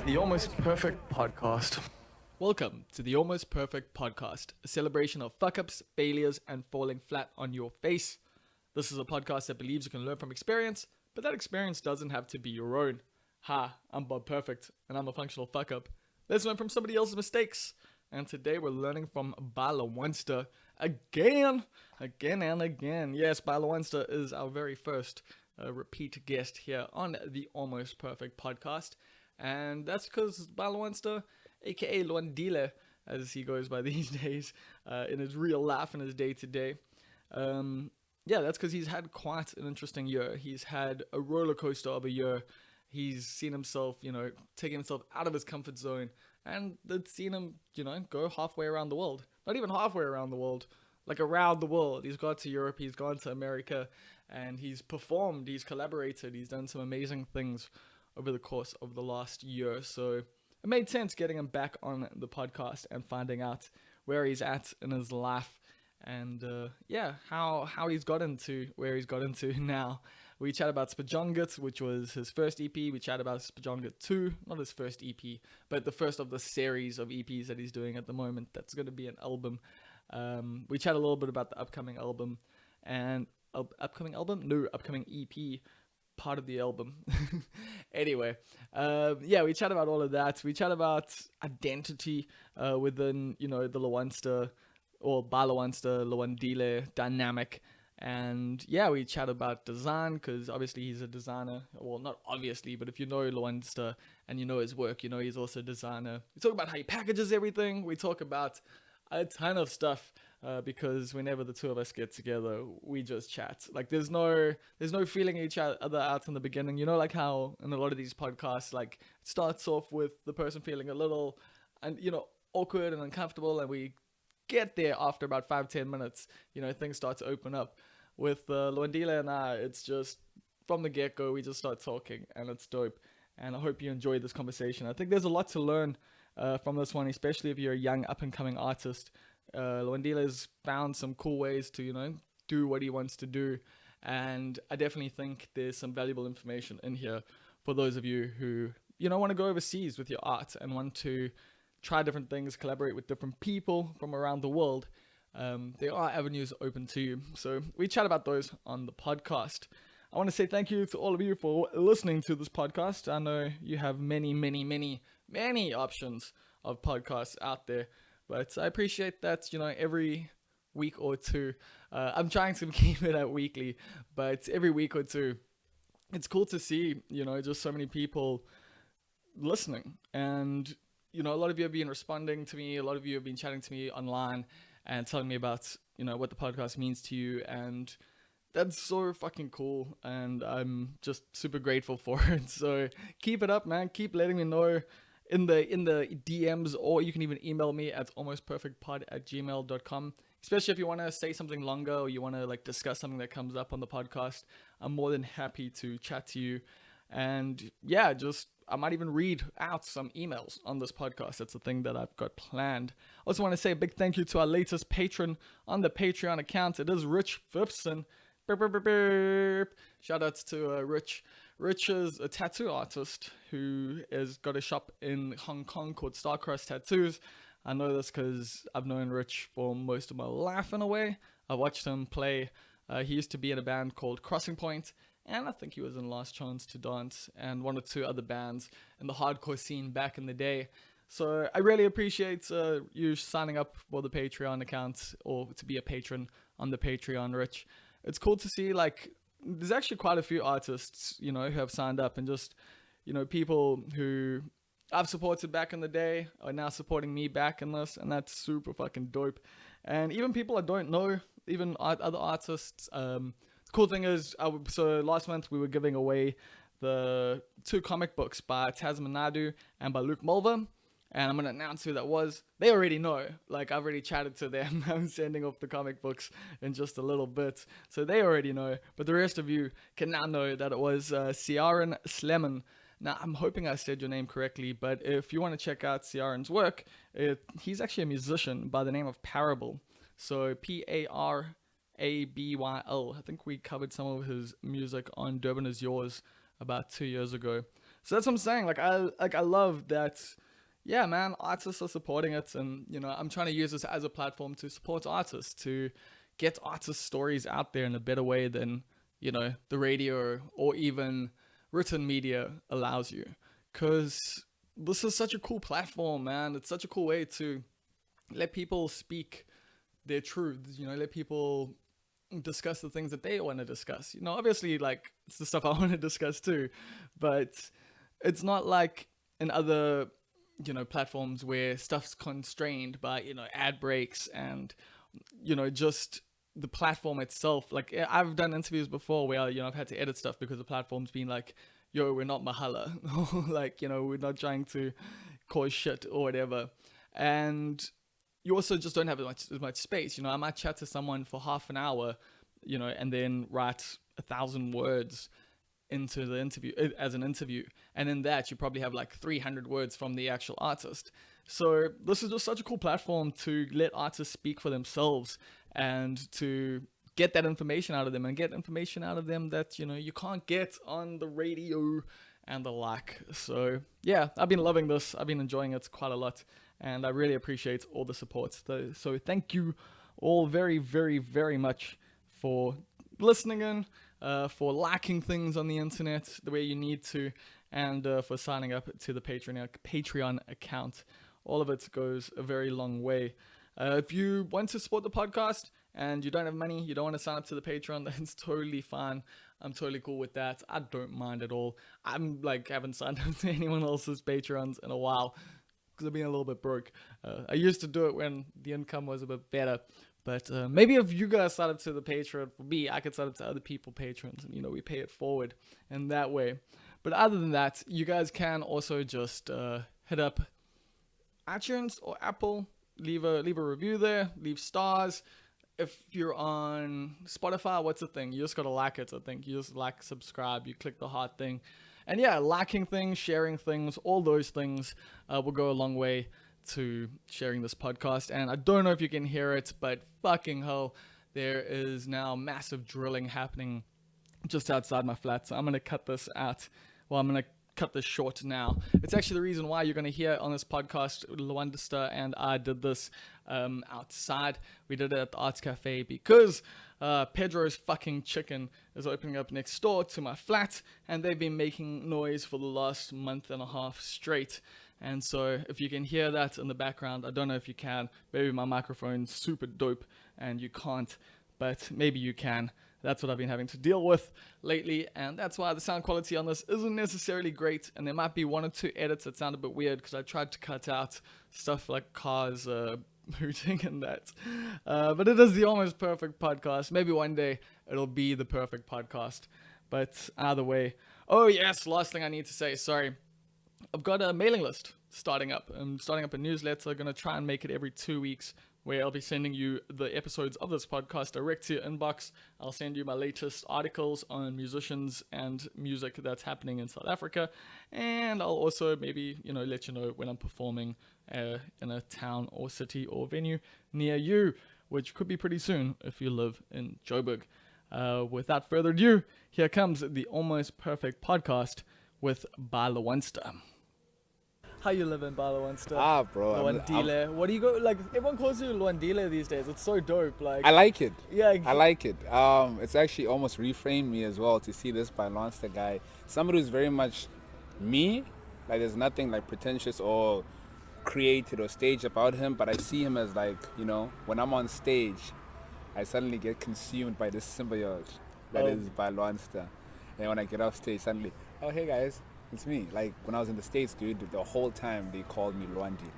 The Almost Perfect Podcast. Welcome to the Almost Perfect Podcast, a celebration of fuck-ups, failures, and falling flat on your face. This is a podcast that believes you can learn from experience, but that experience doesn't have to be your own. Hi, I'm Bob Perfect, and I'm a functional fuck-up. Let's learn from somebody else's mistakes. And today we're learning from ByLwansta again and again. Yes, ByLwansta is our very first repeat guest here on the Almost Perfect Podcast. And that's because ByLwansta, aka Lwandile, as he goes by these days, in his real life and his day-to-day. That's because he's had quite an interesting year. He's had a roller coaster of a year. He's seen himself, taking himself out of his comfort zone. And it's seen him, go halfway around the world. Not even halfway around the world, like around the world. He's gone to Europe, he's gone to America, and he's performed, he's collaborated, he's done some amazing things over the course of the last year. So it made sense getting him back on the podcast and finding out where he's at in his life and how he's got into where he's got into now. We chat about Spajongut, which was his first EP. We chat about Spajongut 2, not his first EP, but the first of the series of EPs that he's doing at the moment. That's going to be an album. We chat a little bit about the upcoming album and upcoming EP, part of the album. Anyway, we chat about all of that. We chat about identity within, the Lwandsta or ByLwansta Lwandile dynamic. And we chat about design because obviously he's a designer. Well, not obviously, but if you know Lwandsta and you know his work, he's also a designer. We talk about how he packages everything. We talk about a ton of stuff because whenever the two of us get together, we just chat. Like there's no feeling each other out in the beginning. Like how in a lot of these podcasts, like it starts off with the person feeling a little and awkward and uncomfortable, and we get there after about 5-10 minutes. Things start to open up. With Lwandile and I, it's just from the get-go, we just start talking, and it's dope. And I hope you enjoyed this conversation. I think there's a lot to learn from this one, especially if you're a young up-and-coming artist. Lwandile has found some cool ways to, do what he wants to do. And I definitely think there's some valuable information in here for those of you who, want to go overseas with your art and want to try different things, collaborate with different people from around the world. There are avenues open to you. So we chat about those on the podcast. I want to say thank you to all of you for listening to this podcast. I know you have many, many, many, many options of podcasts out there, but I appreciate that, every week or two, I'm trying to keep it at weekly, but every week or two, it's cool to see, just so many people listening. And a lot of you have been responding to me. A lot of you have been chatting to me online and telling me about, what the podcast means to you. And that's so fucking cool. And I'm just super grateful for it. So keep it up, man. Keep letting me know in the DMs, or you can even email me at almostperfectpod@gmail.com. Especially if you want to say something longer or you want to discuss something that comes up on the podcast. I'm more than happy to chat to you. And I might even read out some emails on this podcast. That's a thing that I've got planned. I also want to say a big thank you to our latest patron on the Patreon account. It is Rich Phipson. Shout outs to Rich. Rich is a tattoo artist who has got a shop in Hong Kong called Starcross Tattoos. I know this because I've known Rich for most of my life in a way. I watched him play. He used to be in a band called Crossing Point. And I think he was in Last Chance to Dance and one or two other bands in the hardcore scene back in the day. So I really appreciate you signing up for the Patreon account or to be a patron on the Patreon, Rich. It's cool to see, there's actually quite a few artists, who have signed up, and just, people who I've supported back in the day are now supporting me back in this, and that's super fucking dope. And even people I don't know, even other artists, cool thing is, so last month we were giving away the 2 comic books by Tasman Nadu and by Luke Mulver, and I'm going to announce who that was. They already know, I've already chatted to them. I'm sending off the comic books in just a little bit, so they already know, but the rest of you can now know that it was Ciaran Sleman. Now, I'm hoping I said your name correctly, but if you want to check out Ciaran's work, he's actually a musician by the name of Parable, so Parable. I think we covered some of his music on Durban Is Yours about 2 years ago. So that's what I'm saying. I love that. Yeah, man, artists are supporting it, and I'm trying to use this as a platform to support artists, to get artist stories out there in a better way than the radio or even written media allows you. Because this is such a cool platform, man. It's such a cool way to let people speak their truths. Let people discuss the things that they want to discuss. Obviously, like, it's the stuff I want to discuss too, but it's not like in other platforms where stuff's constrained by ad breaks and just the platform itself. Like, I've done interviews before where I've had to edit stuff because the platform's been like, yo, we're not Mahala. Like, we're not trying to cause shit or whatever. And you also just don't have as much space. I might chat to someone for half an hour, and then write 1,000 words into the interview as an interview, and in that you probably have like 300 words from the actual artist. So this is just such a cool platform to let artists speak for themselves and to get that information out of them, and get information out of them that you can't get on the radio and the like. So yeah, I've been loving this. I've been enjoying it quite a lot, and I really appreciate all the support. So thank you all very, very, very much for listening in, for liking things on the internet the way you need to, and for signing up to the Patreon account. All of it goes a very long way. If you want to support the podcast and you don't have money, you don't want to sign up to the Patreon, that's totally fine. I'm totally cool with that. I don't mind at all. I'm like, haven't signed up to anyone else's Patreons in a while because I've been a little bit broke. I used to do it when the income was a bit better. But maybe if you guys sign up to the Patreon for me, I could sign up to other people patrons, and we pay it forward in that way. But other than that, you guys can also just hit up iTunes or Apple, leave a review there, leave stars. If you're on Spotify, what's the thing? You just gotta like it. I think you just like, subscribe, you click the heart thing, and yeah, liking things, sharing things, all those things will go a long way to sharing this podcast. And I don't know if you can hear it, but fucking hell, there is now massive drilling happening just outside my flat. So I'm gonna cut this out. Well, I'm gonna cut this short now. It's actually the reason why you're gonna hear on this podcast, ByLwansta and I did this outside. We did it at the Arts Cafe because Pedro's fucking chicken is opening up next door to my flat, and they've been making noise for the last month and a half straight. And so if you can hear that in the background, I don't know if you can. Maybe my microphone's super dope and you can't, but maybe you can. That's what I've been having to deal with lately, and that's why the sound quality on this isn't necessarily great, and there might be one or two edits that sound a bit weird because I tried to cut out stuff like cars hooting and that. But it is the almost perfect podcast. Maybe one day it'll be the perfect podcast. But either way. Oh yes, last thing I need to say, sorry. I've got a mailing list starting up. I'm starting up a newsletter. I'm going to try and make it every 2 weeks, where I'll be sending you the episodes of this podcast direct to your inbox. I'll send you my latest articles on musicians and music that's happening in South Africa. And I'll also maybe, let you know when I'm performing in a town or city or venue near you, which could be pretty soon if you live in Joburg. Without further ado, here comes the Almost Perfect Podcast with ByLwansta. How you living, ByLwansta? Bro. Lwandile. What do you go, like, everyone calls you Lwandile these days. It's so dope. Like, I like it. Yeah. I like it. It's actually almost reframed me as well to see this ByLwansta guy. Somebody who's very much me. Like, there's nothing like pretentious or created or staged about him, but I see him as like, when I'm on stage, I suddenly get consumed by this symbiote that is ByLwansta. And when I get off stage, suddenly, oh, hey guys. It's me. Like, when I was in the States, dude, the whole time they called me Lwandile.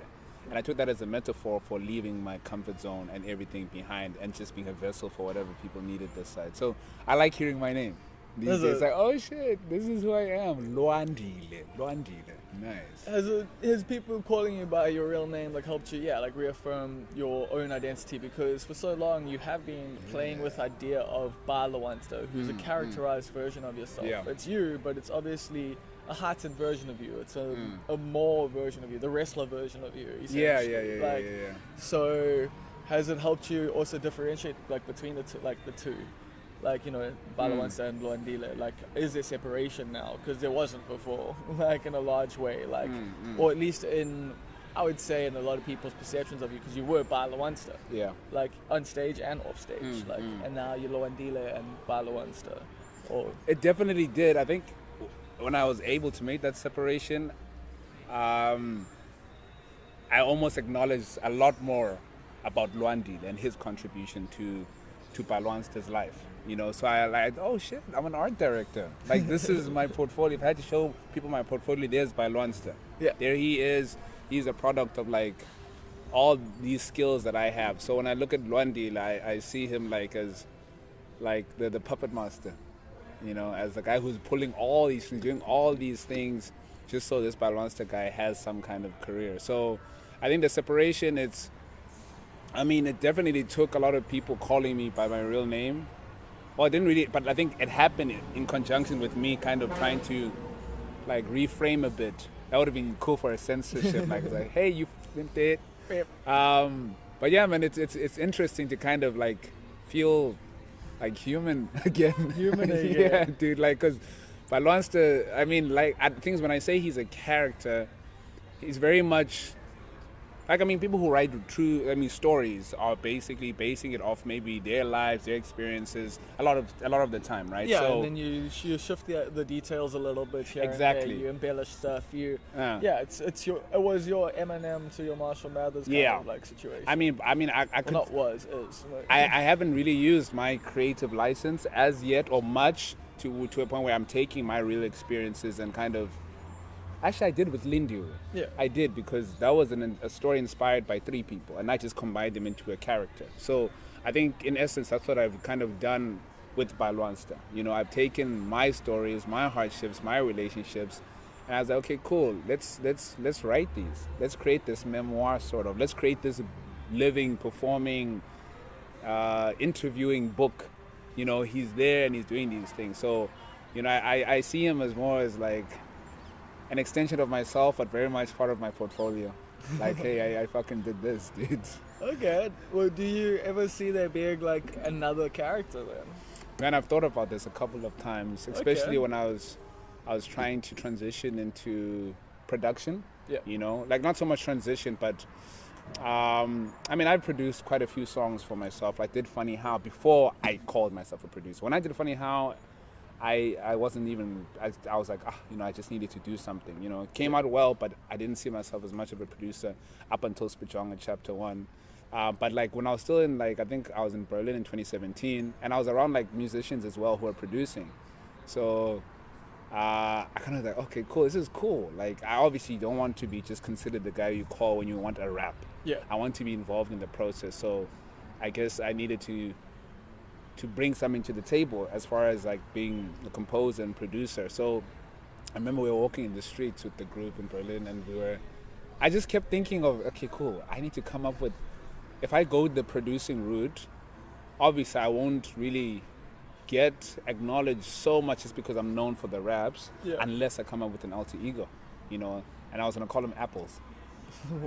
And I took that as a metaphor for leaving my comfort zone and everything behind and just being a vessel for whatever people needed this side. So I like hearing my name. These days, like, oh shit, this is who I am. Lwandile. Nice. Has people calling you by your real name like helped you, like reaffirm your own identity? Because for so long you have been playing with the idea of ByLwansta, who's a characterized version of yourself. Yeah. It's you, but it's obviously a heightened version of you. It's a more version of you, the wrestler version of you. Yeah. So has it helped you also differentiate like between the two? Like, you know, ByLwansta and Lwandile, like, is there separation now? Because there wasn't before, like, in a large way, like, or at least in, I would say, in a lot of people's perceptions of you, because you were ByLwansta, Yeah. like, on stage and off stage, like, and now you're Lwandile and ByLwansta, or... It definitely did. I think when I was able to make that separation, I almost acknowledged a lot more about Lwandile and his contribution to ByLwansta's life. You know, so I like, oh shit, I'm an art director. Like, this is my portfolio. If I had to show people my portfolio, there's ByLwansta. Yeah. There he is. He's a product of like all these skills that I have. So when I look at Lwandile, I see him like as like the puppet master. You know, as the guy who's pulling all these things, doing all these things, just so this ByLwansta guy has some kind of career. So I think the separation, it definitely took a lot of people calling me by my real name. Well, it didn't really, but I think it happened in conjunction with me kind of trying to like reframe a bit. That would have been cool for a censorship, like, hey, you flipped it. But yeah, man, it's interesting to kind of like feel like human again. Human again. Yeah, dude, like, because ByLwansta, I mean, like, things when I say he's a character, he's very much... Like, I mean, people who write stories are basically basing it off maybe their lives, their experiences, a lot of the time, right? Yeah, so, and then you shift the details a little bit here. Exactly. And there, you embellish stuff. It was your Eminem to your Marshall Mathers kind of like situation. I could... is. Like, I haven't really used my creative license as yet or much to a point where I'm taking my real experiences and kind of... Actually, I did with Lindy. Yeah. I did, because that was a story inspired by 3 people, and I just combined them into a character. So I think, in essence, that's what I've kind of done with ByLwansta. You know, I've taken my stories, my hardships, my relationships, and I was like, okay, cool. Let's write these. Let's create this memoir, sort of. Let's create this living, performing, interviewing book. You know, he's there and he's doing these things. So, you know, I see him as more as like an extension of myself, but very much part of my portfolio. Like, hey, I fucking did this, dude. Okay. Well, do you ever see there being like another character then? Man, I've thought about this a couple of times, especially when I was trying to transition into production. Yeah. You know, like, not so much transition, but I've produced quite a few songs for myself. I did Funny How before I called myself a producer. When I did Funny How, I wasn't even, I was like, I just needed to do something. You know, it came out well, but I didn't see myself as much of a producer up until Spajonga Chapter 1. But like, when I was still in, like, I think I was in Berlin in 2017, and I was around like musicians as well who are producing. So I kind of like, okay, cool, this is cool. Like, I obviously don't want to be just considered the guy you call when you want a rap. Yeah. I want to be involved in the process. So I guess I needed to bring something to the table as far as like being a composer and producer. So I remember we were walking in the streets with the group in Berlin, and I just kept thinking of, okay, cool, I need to come up with, if I go the producing route, obviously I won't really get acknowledged so much just because I'm known for the raps, unless I come up with an alter ego, you know, and I was gonna call them Apples.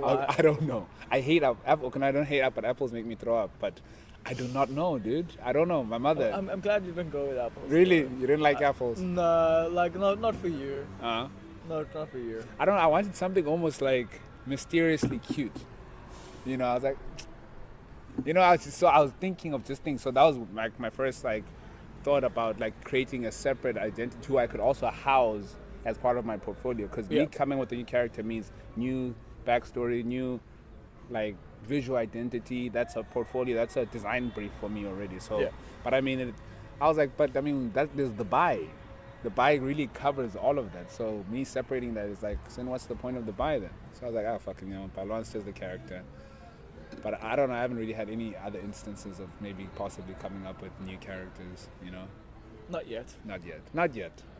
I don't know. I hate Apple. I don't hate Apple, but Apples make me throw up, but I do not know, dude. I don't know. My mother. I'm glad you didn't go with apples. Really? Though. You didn't like apples? No, like not for you. Uh-huh. No, not for you. I don't know. I wanted something almost like mysteriously cute. You know, I was like, you know, I was thinking of just things. So that was like my first like thought about like creating a separate identity who I could also house as part of my portfolio. Because me coming with a new character means new backstory, new like visual identity. That's a portfolio, that's a design brief for me already. So but I mean, I was like, but I mean, that is the buy really covers all of that. So me separating that is like, so then what's the point of the buy then? So I was like, fucking, you know, ByLwansta is the character. But I don't know, I haven't really had any other instances of maybe possibly coming up with new characters, you know. Not yet.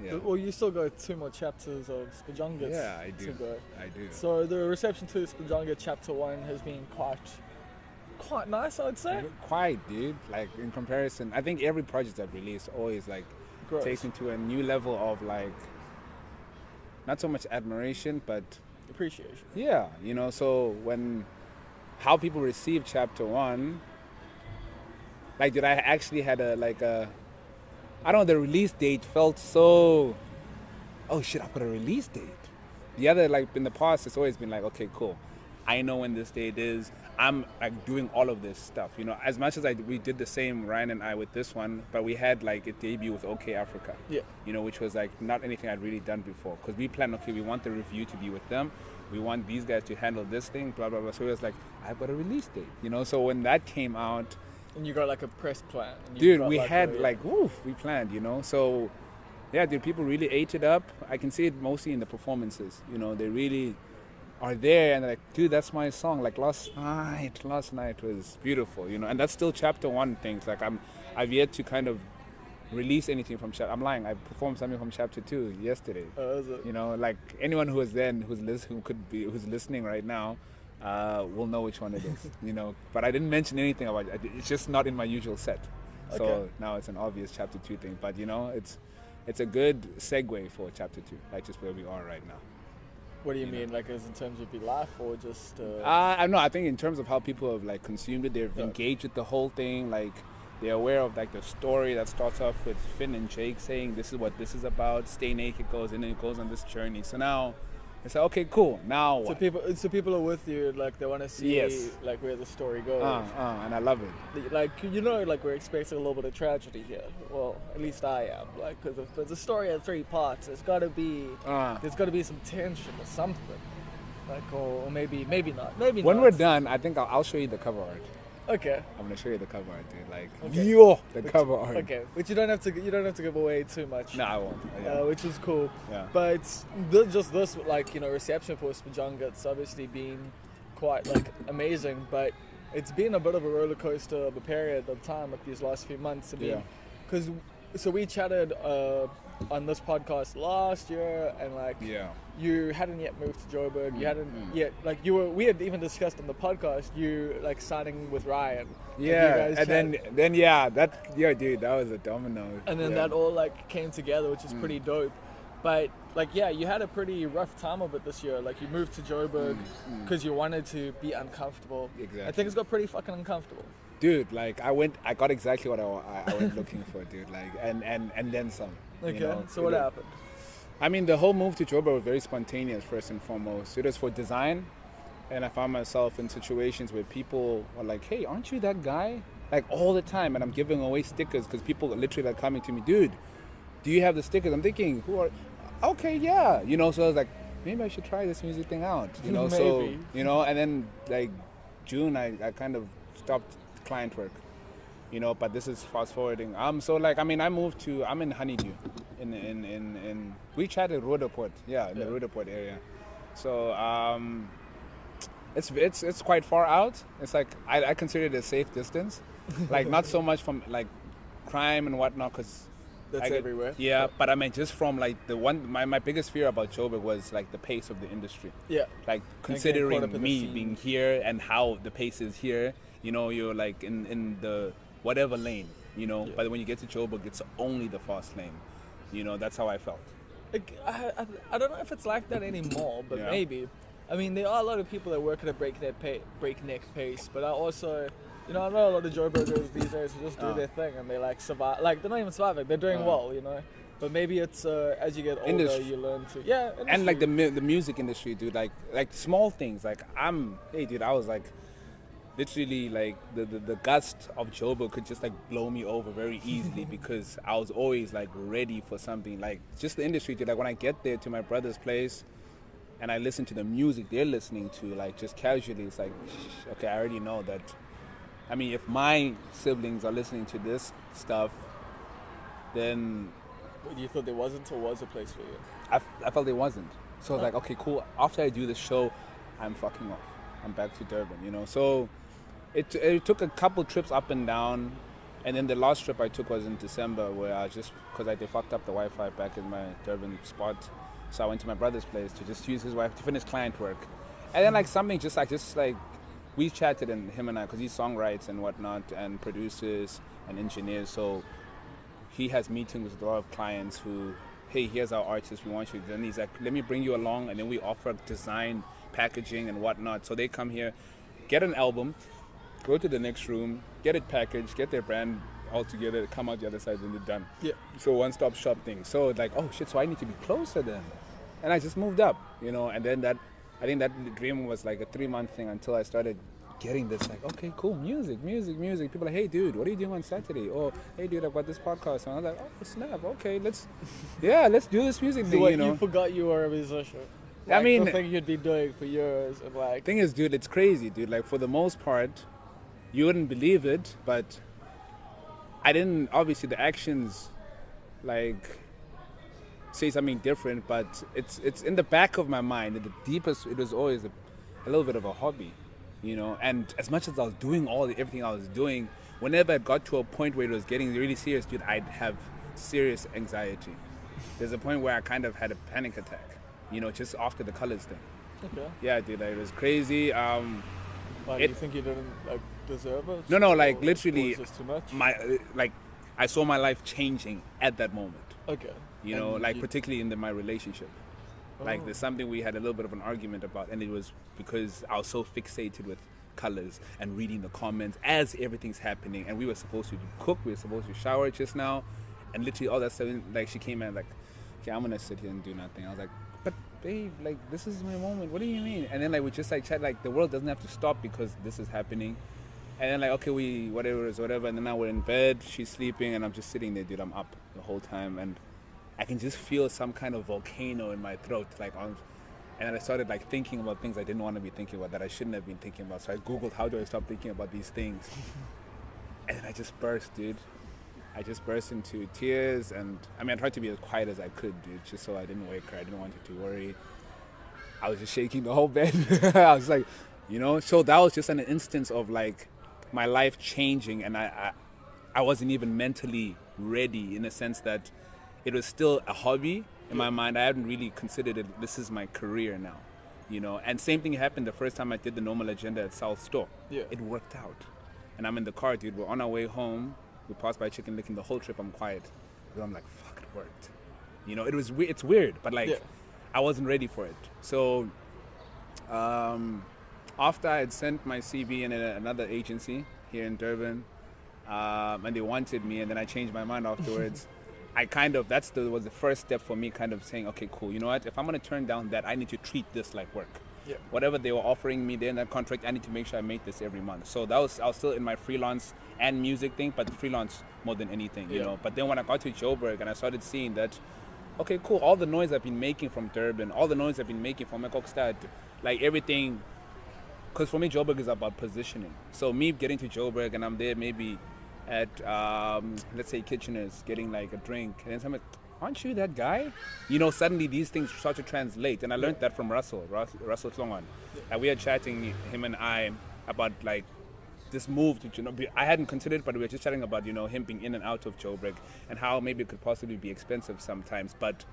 Yeah. Well, you still got 2 more chapters of Spajonga to go. I do. So the reception to Spajonga Chapter 1 has been quite nice, I would say. Quite, dude. Like, in comparison, I think every project I've released always like takes me to a new level of like, not so much admiration, but appreciation. Yeah, you know. So how people receive Chapter 1, like, did I actually had a I don't know, the release date felt so, oh shit, I've got a release date. The other, like in the past, it's always been like, okay, cool. I know when this date is. I'm like doing all of this stuff, you know. As much as we did the same, Ryan and I, with this one, but we had like a debut with OK Africa, Yeah. you know, which was like not anything I'd really done before. Because we planned, okay, we want the review to be with them. We want these guys to handle this thing, blah blah blah. So it was like, I've got a release date, you know. So when that came out, And you got like a press plan. And you dude, got, we like, had a- like, woof, we planned, you know. So yeah, dude, people really ate it up. I can see it mostly in the performances, you know. They really are there and they're like, dude, that's my song. Like last night was beautiful, you know. And that's still chapter 1 things. Like I've yet to kind of release anything from chapter. I'm lying. I performed something from chapter 2 yesterday. Oh, is it? You know, like anyone who was then, who's listening right now, will know which one it is. You know, but I didn't mention anything about it. It's just not in my usual set. So Okay. now it's an obvious chapter 2 thing. But you know, it's a good segue for chapter 2, like just where we are right now. What do you You know. mean? Like, as in terms of your life or just? I know. I think in terms of how people have like consumed it, they've Yeah. engaged with the whole thing. Like they're aware of like the story that starts off with Finn and Jake saying this is what this is about. Stay naked goes and then it goes on this journey. So now it's like, okay, cool. Now So what? people are with you. Like, they want to see Yes. like where the story goes. And I love it. Like, you know, like we're expecting a little bit of tragedy here. Well, at least I am. Like, because if there's a story at 3 parts, there's got to be some tension or something. Like, or maybe not. Maybe When not. we're done, I think I'll show you the cover art. Okay. I'm gonna show you the cover art, dude. Like, Okay. the cover art. Okay, but you don't have to give away too much. No, I won't. Yeah. Which is cool. Yeah. But just this, like, you know, reception for Spajunga, it's obviously been quite like amazing, but it's been a bit of a roller coaster of a period of time like these last few months. I mean, Yeah. because so we chatted on this podcast last year, and like Yeah. you hadn't yet moved to Joburg. You hadn't Mm. yet like we had even discussed on the podcast you like signing with Ryan. Like, you Yeah, guys and chatted. then yeah, dude, that was a domino. And then Yeah. that all like came together, which is pretty dope. But like, yeah, you had a pretty rough time of it this year. Like, you moved to Joburg because you wanted to be uncomfortable. Exactly. I think it's got pretty fucking uncomfortable. Dude, like I got exactly what I went looking for, dude. Like and then some. Okay, You know? so what It- happened? I mean, the whole move to Joburg was very spontaneous, first and foremost. It was for design, and I found myself in situations where people are like, "Hey, aren't you that guy?" Like all the time, and I'm giving away stickers because people are literally like coming to me, "Dude, do you have the stickers?" I'm thinking, "Who are?" Okay, yeah, you know. So I was like, maybe I should try this music thing out, you know. So Maybe. you know, and then like June, I kind of stopped client work. You know, but this is fast forwarding. So like, I mean, I'm in Honeydew, in we chatted Rooderpoort, yeah, in the Yeah. Rooderpoort area. So it's quite far out. It's like I consider it a safe distance, like not so much from like crime and whatnot, because That's everywhere. Yeah, but I mean, just from like my biggest fear about Joburg was like the pace of the industry. Yeah. Like caught up in considering the me scene. being here and how the pace is here, you know, you're like in the whatever lane, you know. Yeah. But when you get to Joburg, it's only the fast lane. You know, that's how I felt. Like, I don't know if it's like that anymore, but Yeah. maybe. I mean, there are a lot of people that work at a breakneck pace, but I also, you know, I know a lot of Joburgers these days who just do their thing and they like survive. Like, they're not even surviving; they're doing well, you know. But maybe it's as you get older, Industry. you learn to And like industry. the music industry, dude, like small things. Like hey, dude, I was like literally like the gust of Joburg could just like blow me over very easily because I was always like ready for something. Like just the industry, dude. Like when I get there to my brother's place and I listen to the music they're listening to, like just casually, it's like, okay, I already know that. I mean, if my siblings are listening to this stuff, then You thought there wasn't, or was a place for you? I felt it wasn't. So I was like, okay, cool. After I do this show, I'm fucking off. I'm back to Durban, you know. So it took a couple trips up and down. And then the last trip I took was in December, where I just, because they fucked up the Wi-Fi back in my Durban spot. So I went to my brother's place to just use his Wi-Fi to finish client work. And then like something just like we chatted, and him and I, because he songwrites and whatnot and produces and engineers. So he has meetings with a lot of clients who, hey, here's our artist, we want you. Then he's like, let me bring you along, and then we offer design, packaging, and whatnot. So they come here, get an album, go to the next room, get it packaged, get their brand all together, come out the other side, and they're done. Yeah. So one-stop shop thing. So like, oh shit, so I need to be closer then. And I just moved up, and then I think that dream was like a 3-month thing until I started getting this like, okay, cool, music. People are like, hey dude, what are you doing on Saturday? Or hey dude, I've got this podcast. And I was like, oh snap, okay, let's do this music thing, You forgot you were a musician. I mean, the thing you'd be doing for years, and like. Thing is, dude, it's crazy, dude. Like for the most part, you wouldn't believe it, but I didn't. Obviously, the actions, like, say something different, but it's in the back of my mind. At the deepest, it was always a little bit of a hobby, And as much as I was doing everything I was doing, whenever it got to a point where it was getting really serious, dude, I'd have serious anxiety. There's a point where I kind of had a panic attack, just after the colors thing. Okay. Yeah, dude, like, it was crazy. Like, you think you didn't deserve it? No, like literally, was this too much? I saw my life changing at that moment. Okay. Particularly in my relationship. Like there's something we had a little bit of an argument about, and it was because I was so fixated with colors and reading the comments as everything's happening, and we were supposed to cook, we were supposed to shower just now, and literally all that stuff. Like she came in like, okay, I'm gonna sit here and do nothing. I was like, but babe, like this is my moment. What do you mean? And then like we just like chat, like the world doesn't have to stop because this is happening. And then like, okay, whatever. And then now we're in bed, she's sleeping, and I'm just sitting there, dude. I'm up the whole time, and I can just feel some kind of volcano in my throat, and then I started like thinking about things I didn't want to be thinking about, that I shouldn't have been thinking about. So I Googled, how do I stop thinking about these things? And then I just burst, dude. I just burst into tears, and I tried to be as quiet as I could, dude, just so I didn't wake her. I didn't want her to worry. I was just shaking the whole bed. I was like, so that was just an instance of like my life changing, and I wasn't even mentally ready, in a sense that it was still a hobby in my mind. I hadn't really considered it, this is my career now, And same thing happened the first time I did the Normal Agenda at South Store. Yeah. It worked out. And I'm in the car, dude. We're on our way home. We passed by Chicken Licking. The whole trip I'm quiet. Because I'm like, fuck, it worked. It's weird, but like, I wasn't ready for it. So after I had sent my CV in another agency here in Durban, and they wanted me, and then I changed my mind afterwards. Was the first step for me, kind of saying, okay, cool, you know what? If I'm going to turn down that, I need to treat this like work. Yeah. Whatever they were offering me there in that contract, I need to make sure I make this every month. So I was still in my freelance and music thing, but freelance more than anything, But then when I got to Joburg and I started seeing that, okay, cool, all the noise I've been making from Durban, all the noise I've been making from Ekokstad, like everything, because for me, Joburg is about positioning. So me getting to Joburg and I'm there maybe at, let's say, Kitchener's, getting like a drink, and then someone, aren't you that guy? Suddenly these things start to translate, and I learned that from Russell Tlongwan. And we were chatting, him and I, about like this move to, I hadn't considered, but we were just chatting about, him being in and out of Joburg, and how maybe it could possibly be expensive sometimes, but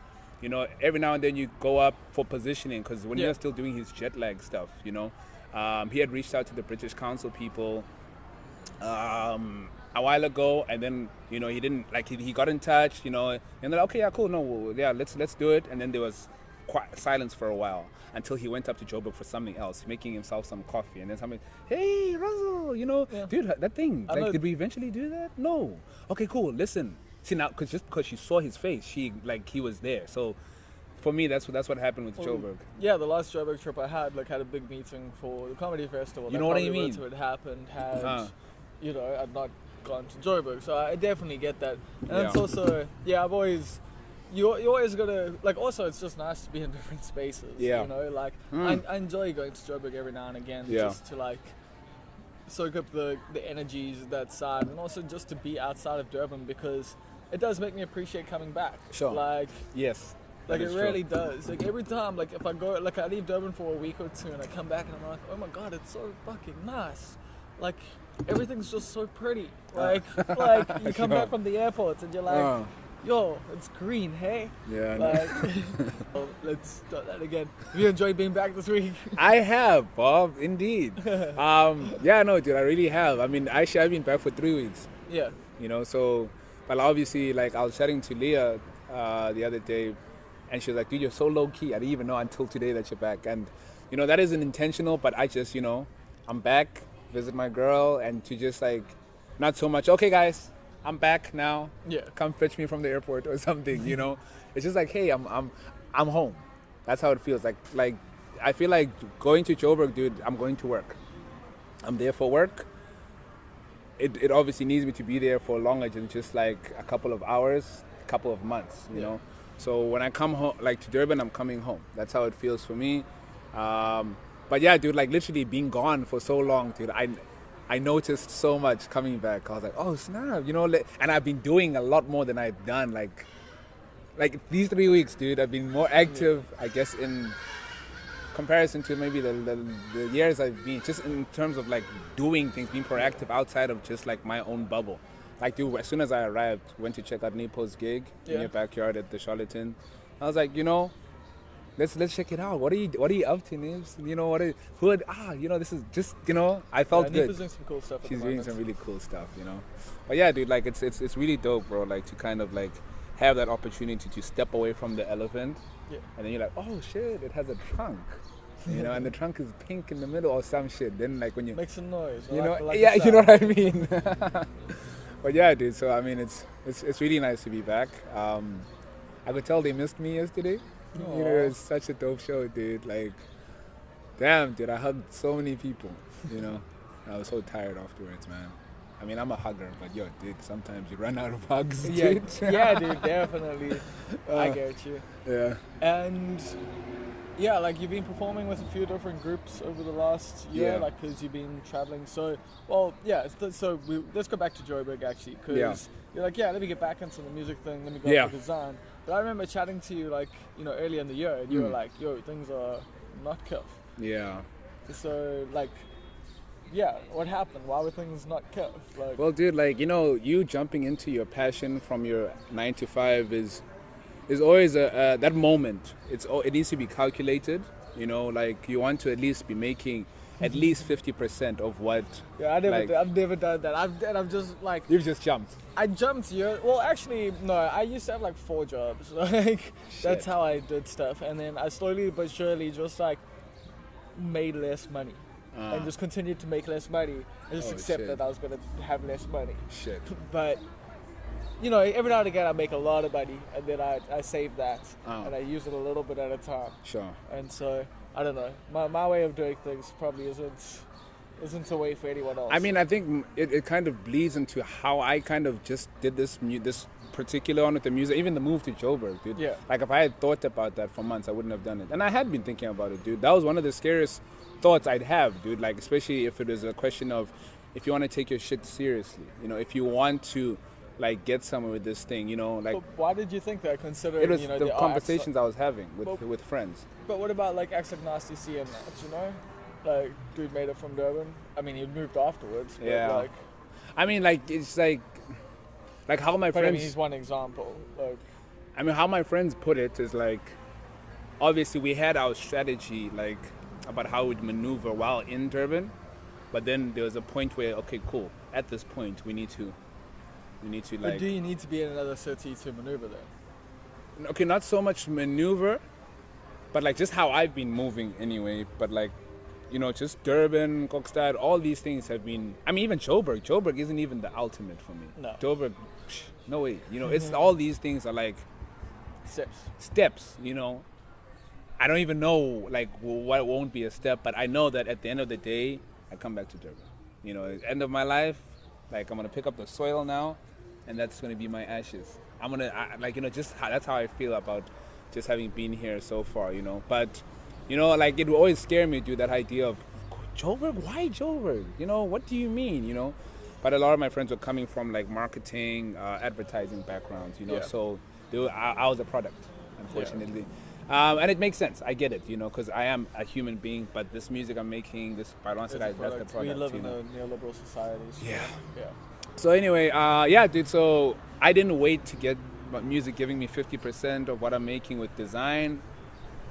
every now and then you go up for positioning, because when you're still doing his jet lag stuff, he had reached out to the British Council people a while ago, and then he didn't, like, he got in touch, and they're like, okay, yeah, cool, let's do it. And then there was silence for a while until he went up to Joburg for something else, making himself some coffee, and then somebody, hey Russell, dude, that thing, like, did we eventually do that? No. Okay, cool, listen, see, now because she saw his face, he was there. So for me, that's what happened with Joburg. Yeah, the last Joburg trip I had a big meeting for the comedy festival. You know what I mean? It happened I'd not gone to Joburg, so I definitely get that. And it's also, I've always, you always gotta, like, also it's just nice to be in different spaces. I enjoy going to Joburg every now and again, just to like soak up the energies that side, and also just to be outside of Durban, because it does make me appreciate coming back. Sure. Like, yes. Like, it really does. Like, every time, like, if I go, like, I leave Durban for a week or two and I come back and I'm like, oh my god, it's so fucking nice. Like, everything's just so pretty. Like you come back from the airport and you're like, yo, it's green, hey? Yeah. Like, let's start that again. Have you enjoyed being back this week? I have, Bob, indeed. Dude, I really have. I've been back for 3 weeks. Yeah. So, but obviously, like, I was chatting to Leah the other day, and she was like, dude, you're so low-key. I didn't even know until today that you're back. And, that isn't intentional, but I just, I'm back, visit my girl, and to just, like, not so much, okay, guys, I'm back now. Yeah. Come fetch me from the airport or something, you know. It's just like, hey, I'm home. That's how it feels. Like I feel like going to Joburg, dude, I'm going to work. I'm there for work. It obviously needs me to be there for longer than just like a couple of hours, a couple of months, you know. So when I come home, like to Durban, I'm coming home. That's how it feels for me. But yeah, dude, like literally being gone for so long, dude, I noticed so much coming back. I was like, oh snap, you know, and I've been doing a lot more than I've done. Like these 3 weeks, dude, I've been more active, I guess, in comparison to maybe the years I've been, just in terms of like doing things, being proactive outside of just like my own bubble. Like, dude, as soon as I arrived, went to check out Nepo's gig in your backyard at the Charlatan. I was like, you know, let's check it out. What are you up to, Nibs? You know, this is just, you know, I felt good. Nepo's doing some cool stuff. She's doing some really cool stuff, you know. But yeah, dude, like it's really dope, bro. Like to kind of like have that opportunity to step away from the elephant, and then you're like, oh shit, it has a trunk. You know, and the trunk is pink in the middle or some shit. Then like when you make some noise, you know, you know what I mean. But yeah, dude. So I mean, it's really nice to be back. I could tell they missed me yesterday. Aww. You know, it was such a dope show, dude. Like, damn, dude, I hugged so many people. You know, I was so tired afterwards, man. I mean, I'm a hugger, but yo, dude, sometimes you run out of hugs, dude. Yeah, dude, definitely. I get you. Yeah. And yeah, like you've been performing with a few different groups over the last year, like because you've been traveling. So, well, yeah. So let's go back to Joburg actually, because you're like, let me get back into the music thing. Let me go into design. But I remember chatting to you like, you know, earlier in the year, and you were like, yo, things are not kiff. Yeah. So like, what happened? Why were things not kiff? Like, well, dude, like, you know, you jumping into your passion from your 9 to 5 is always that moment. It needs to be calculated. You know, like you want to at least be making at least 50% of what. Yeah, I've never done that. I've just like. You've just jumped. I jumped here. Well, actually, no. I used to have like 4 jobs. Like that's how I did stuff, and then I slowly but surely just like made less money, and just continued to make less money, and just accept that I was gonna have less money. Shit. But you know, every now and again I make a lot of money, and then I save that, and I use it a little bit at a time. Sure. And so I don't know. My way of doing things probably isn't a way for anyone else. I mean, I think it kind of bleeds into how I kind of just did this particular one with the music, even the move to Joburg, dude. Yeah. Like if I had thought about that for months, I wouldn't have done it. And I had been thinking about it, dude. That was one of the scariest thoughts I'd have, dude. Like especially if it was a question of if you want to take your shit seriously, you know, if you want to like get somewhere with this thing, you know, like. But why did you think that? Considering it was you know the conversations I was having with friends. But what about like acts like Nasty C and that? You know, like dude made it from Durban. I mean, he moved afterwards. But like, I mean, like it's like how my friends. I mean, he's one example. Like, I mean, how my friends put it is like, obviously we had our strategy like about how we'd maneuver while in Durban, but then there was a point where okay, cool. At this point, we need to like. But do you need to be in another city to maneuver then? Okay, not so much maneuver, but like just how I've been moving anyway. But like, you know, just Durban, Kokstad, all these things have been. I mean, even Joburg. Joburg isn't even the ultimate for me. No. Joburg, no way. You know, it's all these things are like steps. You know, I don't even know like what won't be a step, but I know that at the end of the day, I come back to Durban. You know, at the end of my life, like I'm gonna pick up the soil now, and that's gonna be my ashes. I'm gonna like, you know, that's how I feel about just having been here so far. You know, but you know, like it would always scare me, dude, that idea of Joburg. Why Joburg? You know, what do you mean? You know, but a lot of my friends were coming from like marketing, advertising backgrounds. You know, so I was a product, unfortunately. And it makes sense. I get it, you know, because I am a human being. But this music I'm making, this ByLwansta, that's the product. We live you in know? a neoliberal society. So yeah. Yeah. So anyway, dude. So I didn't wait to get music giving me 50% of what I'm making with design.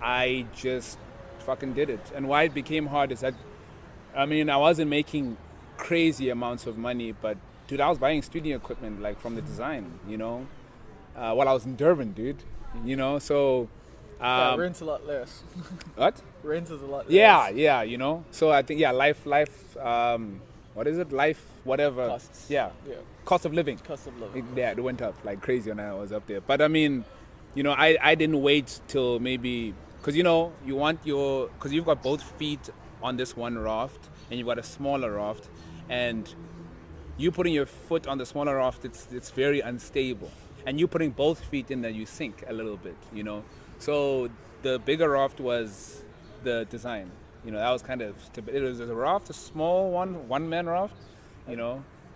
I just fucking did it. And why it became hard is that, I mean, I wasn't making crazy amounts of money, but dude, I was buying studio equipment like from the design, you know, while I was in Durban, dude. You know, so. Rent's a lot less. What? Rent is a lot less. Yeah, you know. So I think life what is it? Life, whatever. Costs. Yeah. Yeah. Cost of living. Cost of living. It went up like crazy when I was up there. But I mean, I didn't wait till maybe, because because you've got both feet on this one raft and you've got a smaller raft, and you putting your foot on the smaller raft, it's very unstable. And you putting both feet in there, you sink a little bit, So the bigger raft was the design. That was kind of, it was a raft, a small one-man raft,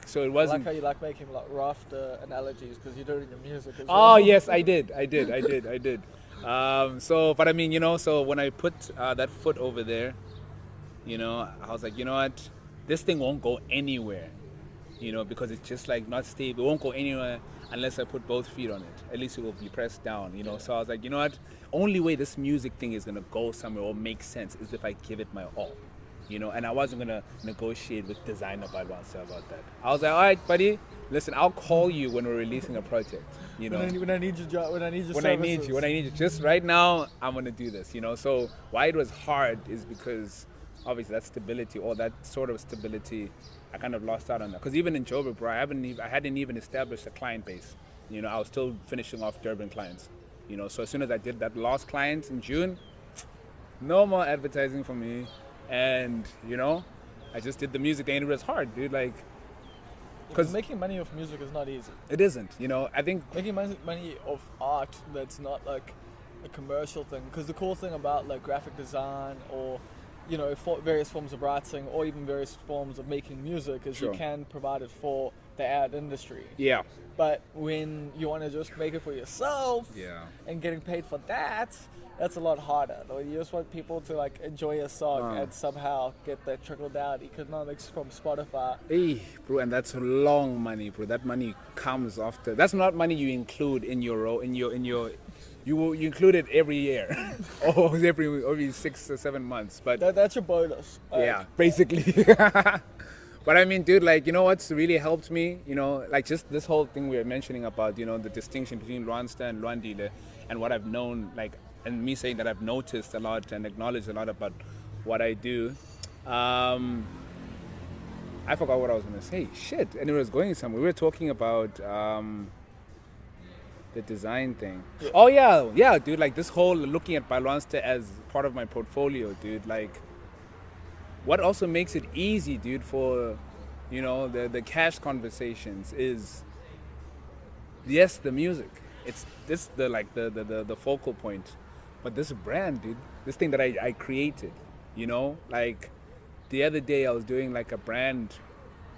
So it wasn't. I like how you like making like raft analogies because you do it in your music as well. Oh yes, I did. But I mean, so when I put that foot over there, I was like, you know what, this thing won't go anywhere, because it's just like not stable. It won't go anywhere unless I put both feet on it. At least it will be pressed down, So I was like, you know what, only way this music thing is gonna go somewhere or make sense is if I give it my all. And I wasn't gonna negotiate with designer ByLwansta about that. I was like, all right, buddy, listen, I'll call you when we're releasing a project. When I need your job, when I need your when services. I need you, just right now, I'm gonna do this. So why it was hard is because obviously that stability, or that sort of stability, I kind of lost out on that. Because even in Joburg, bro, I hadn't even established a client base. I was still finishing off Durban clients. So as soon as I did that last client in June, no more advertising for me. And I just did the music thing, and it was hard, dude. Like, because making money off music is not easy. It isn't. I think making money off art that's not like a commercial thing. Because the cool thing about like graphic design or various forms of writing or even various forms of making music is you can provide it for the ad industry. Yeah. But when you want to just make it for yourself, and getting paid for that's a lot harder. You just want people to like enjoy your song and somehow get that trickle down economics from Spotify. Hey, bro, and that's long money, bro. That money comes after. That's not money you include in your you include it every year or every 6 or 7 months. But that's your bonus. Yeah, basically. But I mean, dude, like, what's really helped me, like just this whole thing we were mentioning about, the distinction between ByLwansta and Lwandile, and what I've known, like, and me saying that I've noticed a lot and acknowledged a lot about what I do. I forgot what I was going to say. Shit. And it was going somewhere. We were talking about the design thing. Yeah. Oh, yeah, dude. Like this whole looking at ByLwansta as part of my portfolio, dude. Like, what also makes it easy, dude, for, the cash conversations is, yes, the music. It's this the focal point. But this brand, dude, this thing that I created, like the other day I was doing like a brand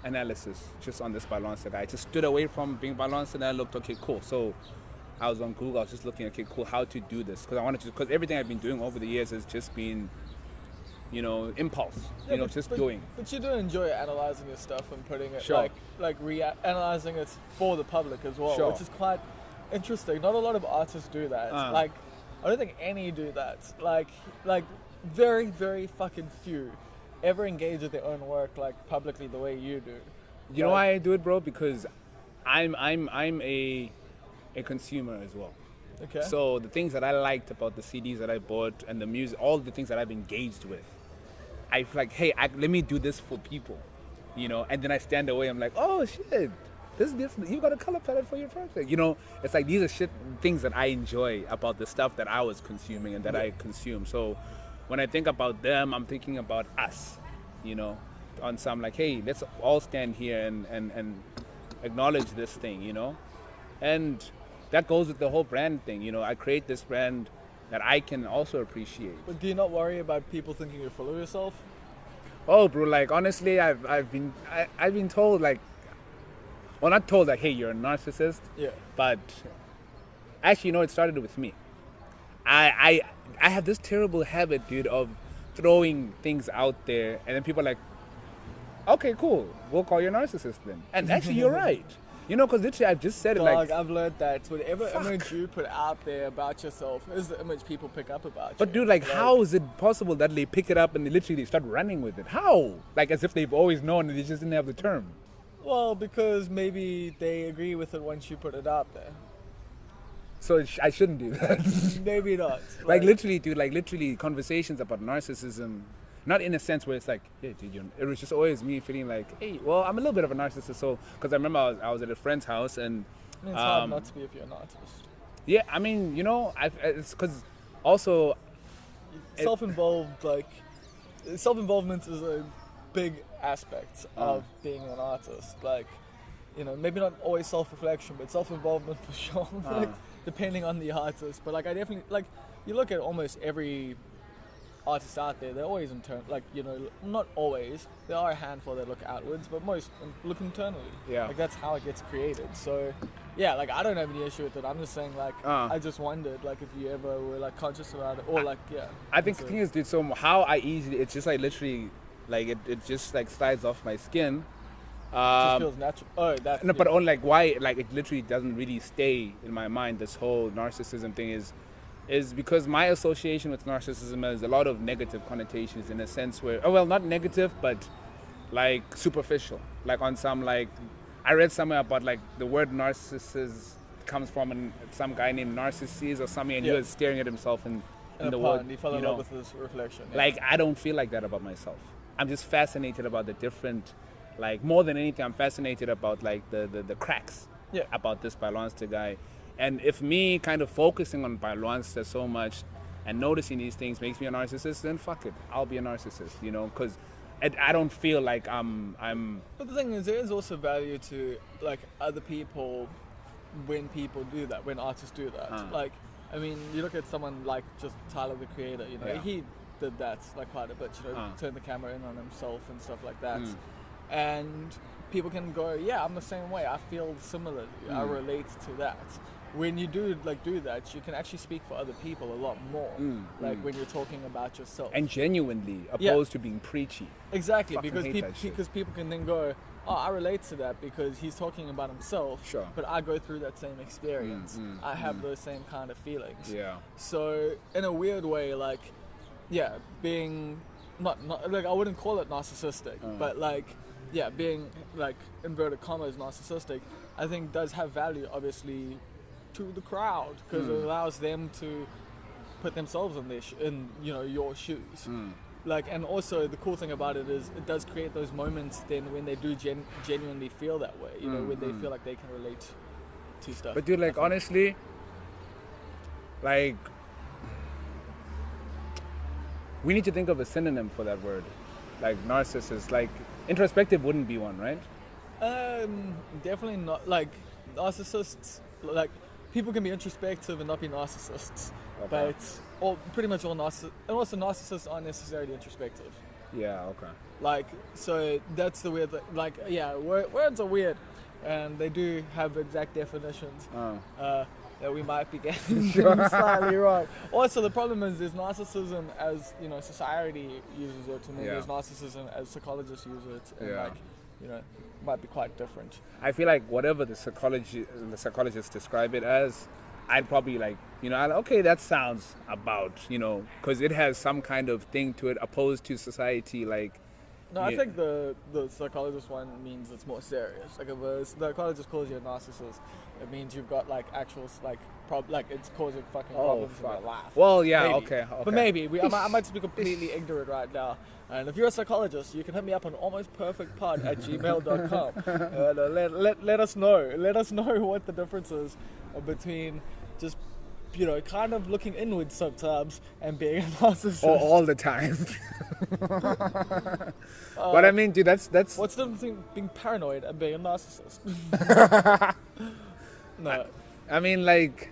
analysis just on this ByLwansta guy. I just stood away from being ByLwansta and I looked, okay, cool. So I was on Google, I was just looking, okay, cool, how to do this. Because everything I've been doing over the years has just been, impulse, doing. But you do enjoy analyzing your stuff and putting it analyzing it for the public as well, which is quite interesting. Not a lot of artists do that. I don't think any do that. Like very, very fucking few ever engage with their own work like publicly the way you do. You know why I do it, bro? Because I'm a consumer as well. Okay. So the things that I liked about the CDs that I bought and the music, all the things that I've engaged with, I feel like, hey, let me do this for people, and then I stand away. I'm like, oh shit. This, you got a color palette for your project. It's like these are things that I enjoy about the stuff that I was consuming and that I consume. So when I think about them, I'm thinking about us, on some like, hey, let's all stand here and acknowledge this thing, And that goes with the whole brand thing. I create this brand that I can also appreciate. But do you not worry about people thinking you're full of yourself? Oh, bro, like honestly, I've been told like, well, not told like, hey, you're a narcissist. Yeah. But actually, it started with me. I have this terrible habit, dude, of throwing things out there, and then people are like, okay, cool, we'll call you a narcissist then. And actually, you're right. Because literally, I've just said it like... I've learned that whatever image you put out there about yourself is the image people pick up about you. But dude, like, how is it possible that they pick it up and they start running with it? How? Like, as if they've always known and they just didn't have the term. Well, because maybe they agree with it once you put it out there. So I shouldn't do that. Maybe not. Like literally, dude, conversations about narcissism not in a sense where it's like, yeah, dude, it was just always me feeling like, hey, well, I'm a little bit of a narcissist. So, because I remember I was at a friend's house and. I mean, it's hard not to be if you're an artist. Yeah, I mean, you know, it's because also. Self-involvement is a big aspect of being an artist. Like, you know, maybe not always self-reflection, but self-involvement for sure. Like, depending on the artist. But like, I definitely like. You look at almost every artist out there; they're always internal. Like, you know, not always. There are a handful that look outwards, but most look internally. Yeah. Like that's how it gets created. So, yeah, like I don't have any issue with it. I'm just saying, like, I just wondered, like, if you ever were like conscious about it, or like, yeah. I think the thing is, dude. So how I easily, it's just like literally, like it just like slides off my skin. It just feels natural. Oh, that. No, but on like why, like it literally doesn't really stay in my mind. This whole narcissism thing is because my association with narcissism has a lot of negative connotations in a sense where, oh well, not negative, but like superficial. Like on some, like, I read somewhere about like the word narcissist comes from some guy named Narcissus or something, and he was staring at himself in the world. He fell in love with his reflection. Yeah. Like, I don't feel like that about myself. I'm just fascinated about the different, like, more than anything, I'm fascinated about like the cracks about this ByLwansta guy. And if me kind of focusing on ByLwansta so much and noticing these things makes me a narcissist, then fuck it, I'll be a narcissist, you know, because I don't feel like I'm. But the thing is, there is also value to like other people when people do that, when artists do that. Like, I mean, you look at someone like just Tyler the Creator, you know, he did that like quite a bit, you know, turned the camera in on himself and stuff like that. And people can go, yeah, I'm the same way. I feel similarly. I relate to that. When you do that, you can actually speak for other people a lot more. When you're talking about yourself and genuinely, opposed to being preachy. Exactly, because people can then go, oh, I relate to that because he's talking about himself. Sure. But I go through that same experience. I have those same kind of feelings. Yeah. So in a weird way, like, yeah, being not like I wouldn't call it narcissistic, but like, yeah, being like inverted commas narcissistic, I think does have value, obviously, to the crowd because it allows them to put themselves in your shoes. Like, and also the cool thing about it is it does create those moments then when they do genuinely feel that way, you know, when they feel like they can relate to stuff. But dude, like, honestly, like, we need to think of a synonym for that word, like narcissist. Like, introspective wouldn't be one, right? Definitely not. Like, narcissists, like, people can be introspective and not be narcissists, but pretty much all narcissists, and also narcissists aren't necessarily introspective. Yeah, okay. Like, so that's the weird, like, yeah, words are weird, and they do have exact definitions that we might be getting slightly wrong. Also, the problem is there's narcissism as, you know, society uses it, and then there's narcissism as psychologists use it, and like, you know, might be quite different. I feel like whatever the psychologists describe it as, I'd probably like, you know, okay, that sounds about, you know, because it has some kind of thing to it opposed to society, like. No, I think the psychologist one means it's more serious. Like, if the psychologist calls you a narcissist, it means you've got like actual like it's causing fucking problems in your life. Well, yeah, maybe. okay. But maybe I might just be completely ignorant right now. And if you're a psychologist, you can hit me up on almostperfectpod@gmail.com. Let us know. Let us know what the difference is between just, you know, kind of looking inward sometimes and being a narcissist. Or all the time. But I mean, dude, that's... What's the difference between being paranoid and being a narcissist? No. I mean, like...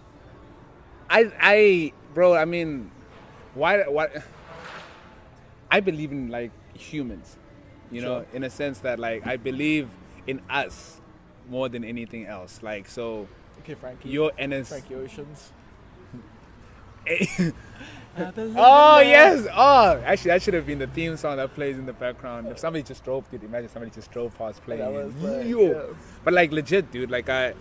Bro, I mean... Why... I believe in, like, humans. You know, in a sense that, like, I believe in us more than anything else. Like, so... Okay, Frankie. Frankie Oceans. Oh yes! Oh, actually, that should have been the theme song that plays in the background. If somebody just drove, dude, imagine somebody just drove past playing. But like, legit, dude, like I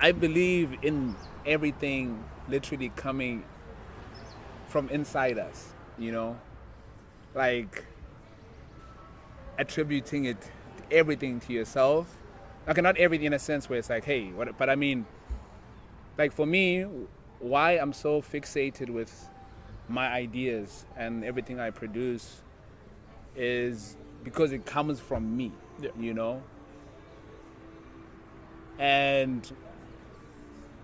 believe in everything literally coming from inside us. You know, like attributing everything to yourself. Okay, not everything in a sense where it's like, hey, what? But I mean, like for me, why I'm so fixated with my ideas and everything I produce is because it comes from me, you know? And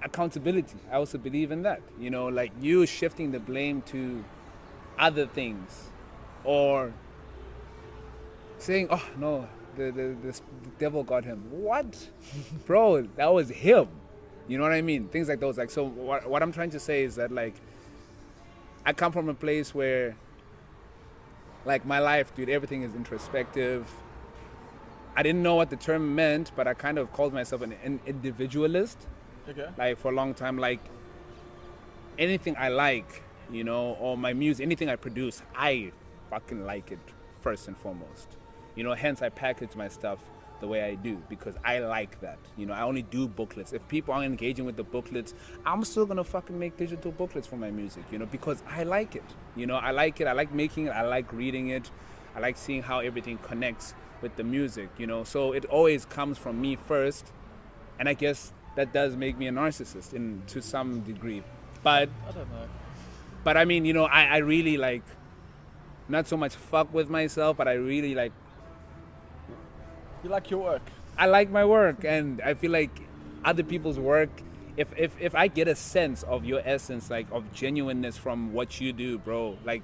accountability, I also believe in that, you know, like you shifting the blame to other things or saying, oh no, the devil got him. What? Bro, that was him. You know what I mean? Things like those. Like, so what I'm trying to say is that, like, I come from a place where, like, my life, dude, everything is introspective. I didn't know what the term meant, but I kind of called myself an individualist. Okay. Like, for a long time, like, anything I like, you know, or my music, anything I produce, I fucking like it first and foremost. You know, hence I package my stuff the way I do because I like that. You know, I only do booklets. If people aren't engaging with the booklets, I'm still gonna fucking make digital booklets for my music, you know, because I like it. You know, I like it. I like making it. I like reading it. I like seeing how everything connects with the music, you know. So it always comes from me first. And I guess that does make me a narcissist to some degree. But I don't know. But I mean, you know, I really like not so much fuck with myself, but I really like You like your work. I like my work, and I feel like other people's work, if I get a sense of your essence, like of genuineness from what you do, bro, like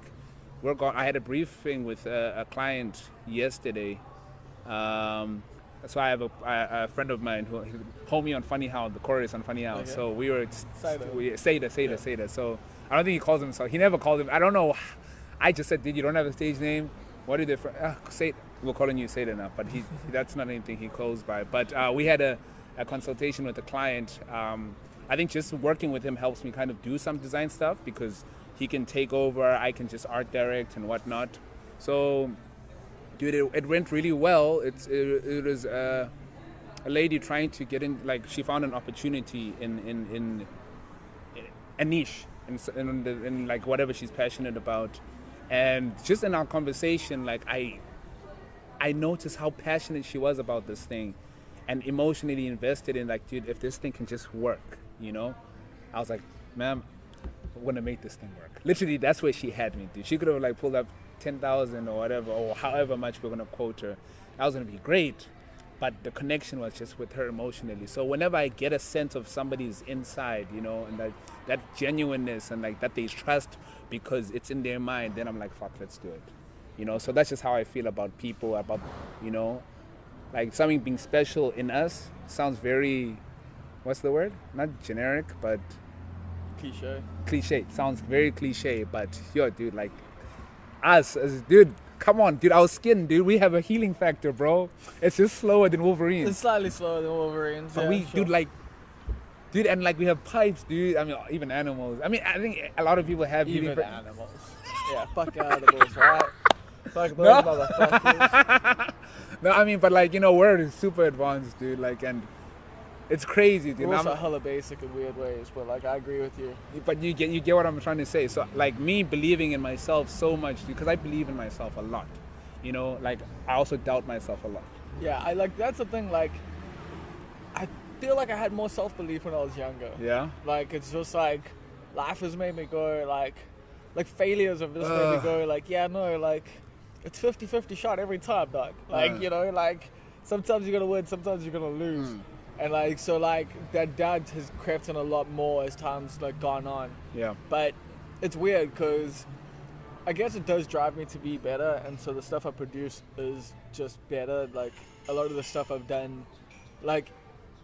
I had a briefing with a client yesterday. So I have a friend of mine who homie on Funny How, the chorus on Funny How. Okay. So we were Seda. So I don't think he calls himself. He never called him. I don't know. I just said, dude, you don't have a stage name. What did say? We're calling you Seda now, but that's not anything he goes by. But we had a consultation with a client. I think just working with him helps me kind of do some design stuff because he can take over. I can just art direct and whatnot. So, dude, it went really well. It was a lady trying to get in. Like, she found an opportunity in a niche in like whatever she's passionate about. And just in our conversation, like I noticed how passionate she was about this thing and emotionally invested in, like, dude, if this thing can just work, you know? I was like, ma'am, we're gonna make this thing work. Literally, that's where she had me, dude. She could have like pulled up 10,000 or whatever, or however much we're gonna quote her. That was gonna be great. But the connection was just with her emotionally. So whenever I get a sense of somebody's inside, you know, and that genuineness and like that they trust because it's in their mind, then I'm like, fuck, let's do it. You know, so that's just how I feel about people, about, you know, like something being special in us sounds very, what's the word? Not generic, but cliche. Sounds very cliche, but yo, dude, like us as dude, come on, dude, our skin, dude, we have a healing factor, bro. It's just slower than Wolverine. It's slightly slower than Wolverines. But dude, like, dude, and like we have pipes, dude. I mean, even animals. I mean, I think a lot of people have even animals. Yeah, fuck animals, right? Fuck those motherfuckers. No, I mean, but like, you know, we're super advanced, dude. Like, and it's crazy, dude. We're also hella basic in weird ways, but like, I agree with you. But you get what I'm trying to say. So like me believing in myself so much, because I believe in myself a lot. You know, like I also doubt myself a lot. Yeah, I like, that's the thing, like, I feel like I had more self-belief when I was younger. Yeah? Like, it's just like, life has made me go, like failures have just made me go, like, yeah, no, like, it's 50-50 shot every time, dog. Like, you know, like, sometimes you're gonna win, sometimes you're gonna lose. And like, so like, that doubt has crept in a lot more as time's like gone on. Yeah. But it's weird, because I guess it does drive me to be better, and so the stuff I produce is just better. Like, a lot of the stuff I've done, like,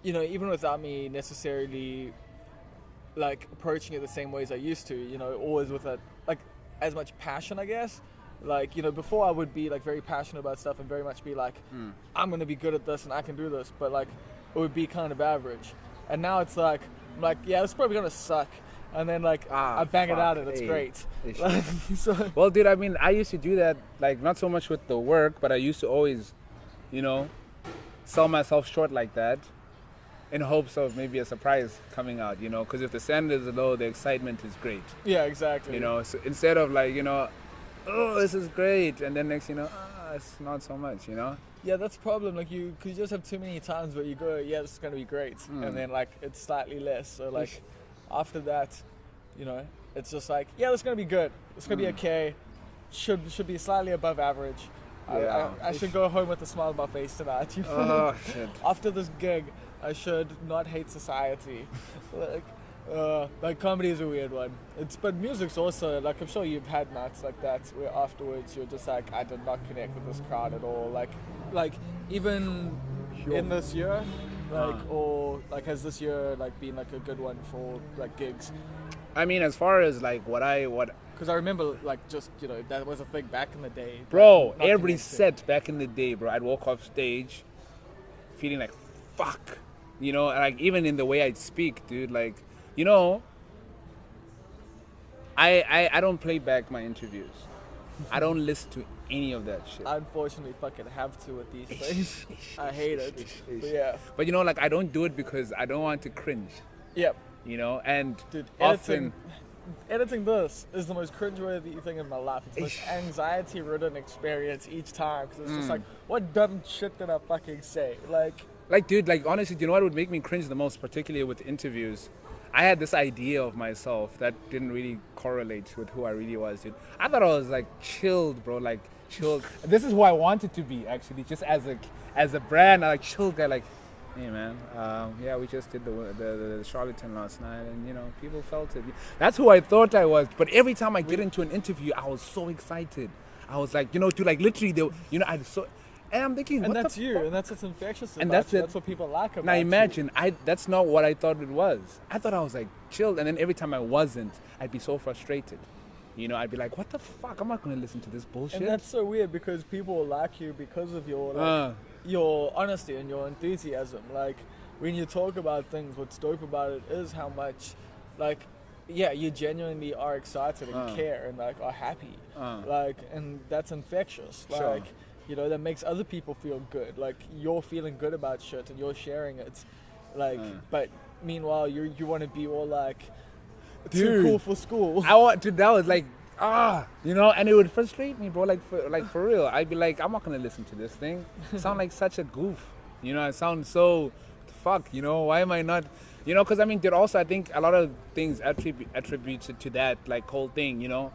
you know, even without me necessarily like approaching it the same ways I used to, you know, always with a, like, as much passion, I guess. Like, you know, before I would be like very passionate about stuff and very much be like, I'm gonna be good at this and I can do this, but like it would be kind of average. And now it's like, I'm like, yeah, it's probably gonna suck, and then like I bang it out and it's great. Like, so, well, dude, I mean, I used to do that, like, not so much with the work, but I used to always, you know, sell myself short like that in hopes of maybe a surprise coming out, you know, because if the standard is low, the excitement is great. Yeah, exactly. You know, so instead of like, you know, oh, this is great, and then next, you know, it's not so much, you know. Yeah, that's the problem. Like, you just have too many times where you go, yeah, this is gonna be great, and then like it's slightly less. So like after that, you know, it's just like, yeah, it's gonna be good. It's gonna be okay. Should be slightly above average. Yeah. I should go home with a smile on my face tonight. You know? Oh shit. After this gig, I should not hate society. Like comedy is a weird one. But music's also, like, I'm sure you've had nights like that where afterwards you're just like, I did not connect with this crowd at all. Like even in this year, or like has this year like been like a good one for like gigs? I mean, as far as like what Because I remember, like, just, you know, that was a thing back in the day. bro, like, not every connecting. set back in the day, bro, I'd walk off stage feeling like fuck, you know, like even in the way I'd speak, dude, like, you know, I don't play back my interviews. I don't listen to any of that shit. I unfortunately fucking have to with these things. I hate it. But yeah. But you know, like, I don't do it because I don't want to cringe, Yep. you know, and Dude, often editing this is the most cringeworthy thing in my life. It's the most anxiety-ridden experience each time. Because it's just like, what dumb shit did I fucking say? like, dude, like, honestly, do you know what would make me cringe the most, particularly with interviews? I had this idea of myself that didn't really correlate with who I really was, dude. I thought I was, like, chilled, bro, like, chilled. This is who I wanted to be, actually, just as a brand, like, chilled guy, like, hey, man, yeah, we just did the Charlatan last night, and, you know, people felt it. That's who I thought I was, but every time I get into an interview, I was so excited. I was like, you know, dude, like, literally, you know, and I'm thinking, and what that's the you, fuck? and that's what's infectious about And that's you. it. That's what people like about Now you. imagine, that's not what I thought it was. I thought I was like chilled, and then every time I wasn't, I'd be so frustrated. You know, I'd be like, what the fuck? I'm not gonna listen to this bullshit. And that's so weird because people like you because of your honesty and your enthusiasm. Like, when you talk about things, what's dope about it is how much, like, yeah, you genuinely are excited and care and, like, are happy. Like, and that's infectious. Like, Sure. you know, that makes other people feel good. Like, you're feeling good about shit and you're sharing it. Like, but meanwhile, you want to be all like, too Dude. cool for school. That was like, you know, and it would frustrate me, bro. Like for real, I'd be like, I'm not gonna listen to this thing. Sound like such a goof, you know. I sound so, fuck, you know. Why am I not, you know? Because I mean, there also, I think a lot of things attributed to that like whole thing, you know.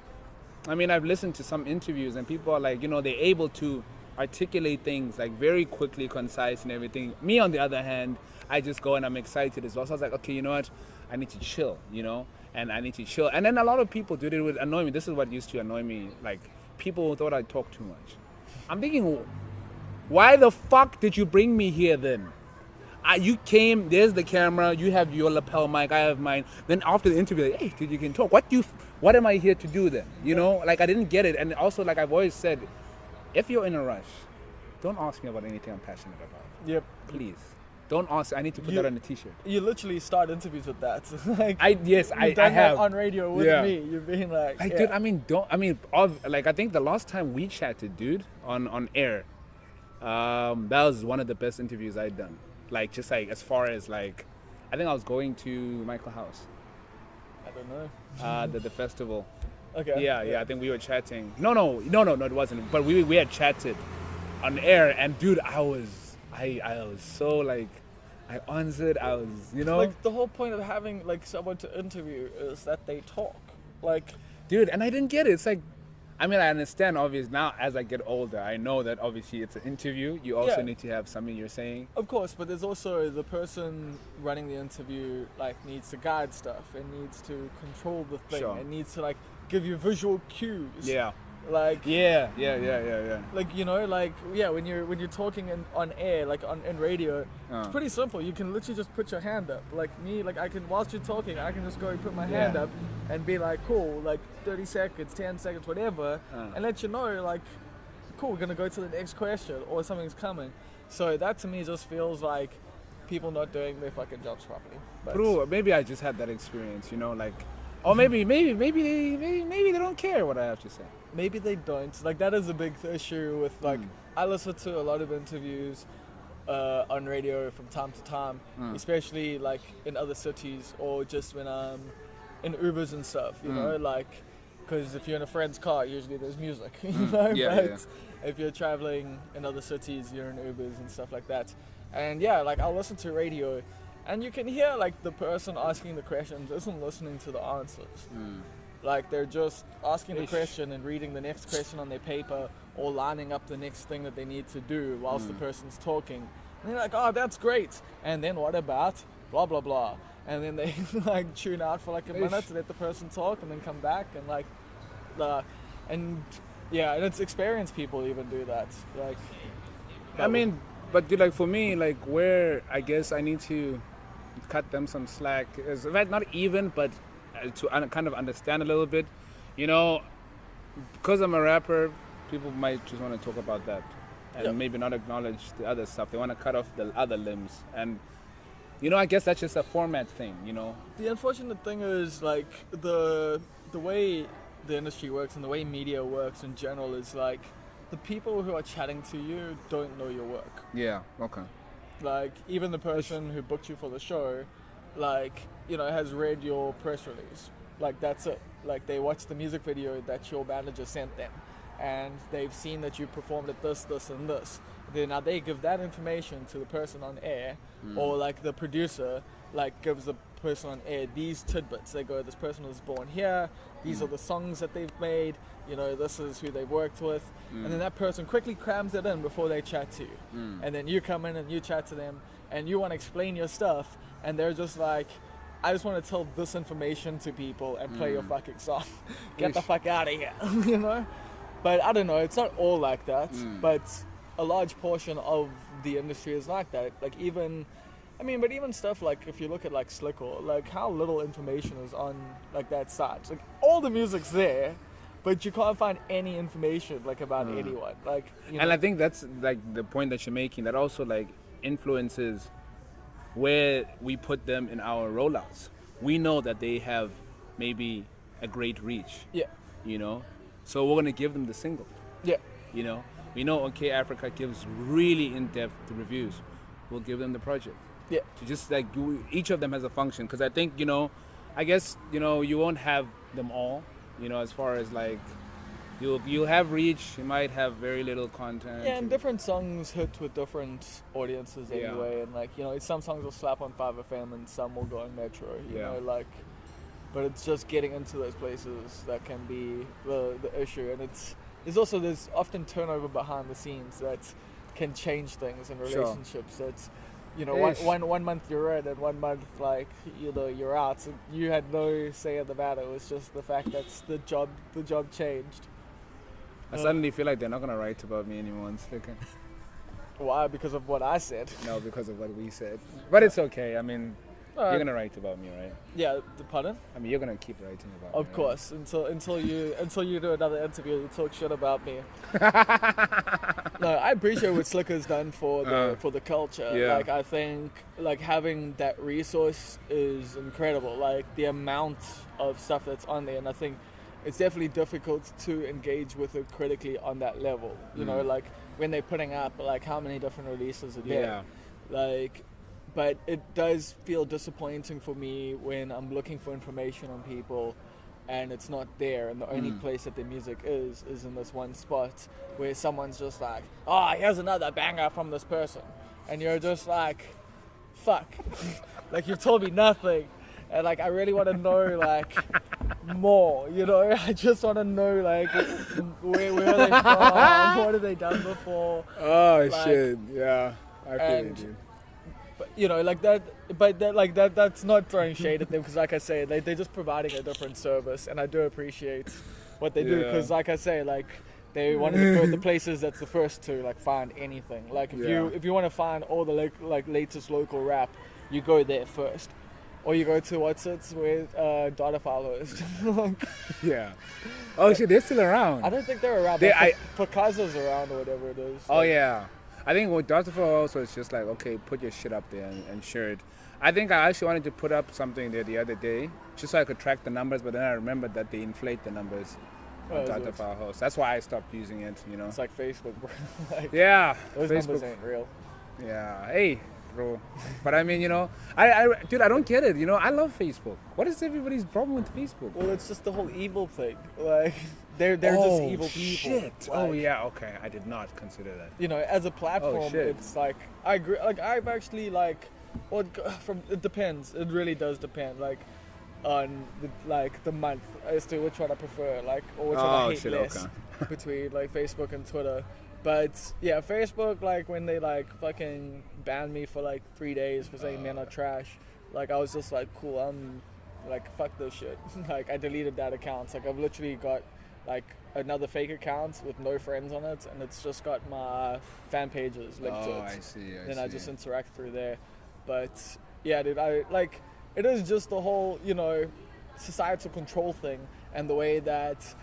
I mean, I've listened to some interviews and people are like, you know, they're able to articulate things like very quickly, concise and everything. Me, on the other hand, I just go and I'm excited as well. So I was like, okay, you know what? I need to chill, you know? And I need to chill. And then a lot of people, dude, it would annoy me. This is what used to annoy me. Like, people thought I talk too much. I'm thinking, why the fuck did you bring me here then? You came, there's the camera, you have your lapel mic, I have mine. Then after the interview, like, hey, dude, you can talk. What am I here to do then? You know, like, I didn't get it. And also, like I've always said, if you're in a rush, don't ask me about anything I'm passionate about. Yep. Please. Don't ask. I need to put that on a t-shirt. You literally start interviews with that. Like, I you've done have. that on radio with Yeah. me. You've been like, Like, yeah. dude, I think the last time we chatted, dude, on air, that was one of the best interviews I'd done. Like, just like, as far as like, I think I was going to Michael House, I don't know. the festival. Okay. Yeah, I think we were chatting. No, it wasn't. But we had chatted on air, and dude, I was so like, I answered. I was, you know, Like, the whole point of having like someone to interview is that they talk. Like, dude, and I didn't get it. It's like, I mean, I understand, obviously, now as I get older, I know that obviously it's an interview. You also Yeah. need to have something you're saying. of course, but there's also the person running the interview like needs to guide stuff and needs to control the thing Sure. and needs to like give you visual cues. Yeah. Like, Yeah. like, you know, like, yeah, when you're talking on air, like in radio, it's pretty simple. You can literally just put your hand up. Like me, like, I can, whilst you're talking, I can just go and put my hand Yeah. up and be like, cool, like 30 seconds, 10 seconds, whatever, and let you know, like, cool, we're gonna go to the next question or something's coming. So that to me just feels like people not doing their fucking jobs properly. But Bro, maybe I just had that experience, you know, like, or maybe they don't care what I have to say. maybe they don't. Like, that is a big issue with, like, I listen to a lot of interviews on radio from time to time, especially like in other cities or just when I'm in Ubers and stuff, you know, like, because if you're in a friend's car, usually there's music, you know, Yeah, but yeah. if you're traveling in other cities, you're in Ubers and stuff like that. And yeah, like, I'll listen to radio and you can hear like the person asking the questions isn't listening to the answers. Like they're just asking the Ish. question and reading the next question on their paper, or lining up the next thing that they need to do whilst the person's talking. And they're like, oh, that's great. And then what about blah, blah, blah. And then they like tune out for like a minute to let the person talk and then come back and like, and it's experienced people even do that. Like, I mean, but dude, like for me, like where I guess I need to cut them some slack is, right, not even, but to kind of understand a little bit, you know, because I'm a rapper, people might just want to talk about that and maybe not acknowledge the other stuff. They want to cut off the other limbs, and you know, I guess that's just a format thing, you know. The unfortunate thing is like the way the industry works and the way media works in general is like the people who are chatting to you don't know your work. Yeah. Okay. Like even the person who booked you for the show, like, you know, has read your press release. Like that's it. Like they watched the music video that your manager sent them, and they've seen that you performed at this, and this. Then now they give that information to the person on air, or like the producer like gives the person on air these tidbits. They go, this person was born here, these are the songs that they've made, you know, this is who they've worked with, and then that person quickly crams it in before they chat to you. And then you come in and you chat to them and you want to explain your stuff, and they're just like, I just want to tell this information to people and play your fucking song. Get the fuck out of here. You know? But I don't know, it's not all like that, but a large portion of the industry is like that. Like even stuff like, if you look at like Slicker, like how little information is on like that site. Like all the music's there, but you can't find any information like about anyone. Like, you know, And I think that's like the point that you're making, that also like influences where we put them in our rollouts. We know that they have maybe a great reach. Yeah. You know? So we're gonna give them the single. Yeah. You know? We know OK Africa gives really in-depth reviews. We'll give them the project. Yeah. To just like each of them has a function, because I think, you know, I guess, you know, you won't have them all, you know, as far as like you'll have reach, you might have very little content. Yeah, and different songs hit with different audiences anyway, and like, you know, some songs will slap on 5FM and some will go on Metro, you know, like, but it's just getting into those places that can be the issue, and there's often turnover behind the scenes that can change things in relationships. That's, you know, one month you're in and 1 month, like, you know, you're out. So you had no say in the matter. It was just the fact that the job changed. I suddenly feel like they're not gonna write about me anymore. Why? Because of what I said? No, because of what we said. But it's okay. I mean, you're gonna write about me, right? Yeah. Pardon? I mean, you're gonna keep writing about me. Of course, right? until you do another interview, you talk shit about me. No, I appreciate what Slicker's done for the culture. Yeah. Like, I think like having that resource is incredible. Like the amount of stuff that's on there, and I think it's definitely difficult to engage with it critically on that level. You know, like when they're putting up like how many different releases a day. Yeah. Like, but it does feel disappointing for me when I'm looking for information on people and it's not there, and the only place that their music is in this one spot where someone's just like, oh, here's another banger from this person, and you're just like, fuck. Like, you've told me nothing, and like I really want to know like more, you know. I just want to know like where are they from, what have they done before. Oh, like, shit, yeah, I feel it, dude. But, you know, like that, but that, like that's not throwing shade at them, because like I say, they're just providing a different service, and I do appreciate what they do, because like I say, like they wanted to go to the places that's the first to like find anything. Like if you want to find all the like latest local rap, you go there first, or you go to where Data File is. Yeah. Oh shit, they're still around. I don't think they're around. Picasso's around, or whatever it is. Oh yeah. I think with Dr. Phil also, it's just like, okay, put your shit up there and share it. I think I actually wanted to put up something there the other day, just so I could track the numbers, but then I remembered that they inflate the numbers on Dr. Phil host. That's why I stopped using it, you know. It's like Facebook, bro. Like, yeah. Those Facebook numbers ain't real. Yeah. Hey, bro. But I mean, you know, dude, I don't get it. You know, I love Facebook. What is everybody's problem with Facebook? Well, it's just the whole evil thing. Like, they're just evil people. Shit. Like, oh yeah. Okay. I did not consider that. You know, as a platform, it's like, I agree. Like, I've actually like, well, it depends. It really does depend. Like, on the month as to which one I prefer, or which one I hate shit, less okay. between Facebook and Twitter. But yeah, Facebook, when they fucking banned me for 3 days for saying men are trash, I was just cool, I'm fuck this shit. I deleted that account. I've literally got another fake account with no friends on it, and it's just got my fan pages linked to it. I see. Then I just interact through there. But yeah, dude, it is just the whole, societal control thing and the way that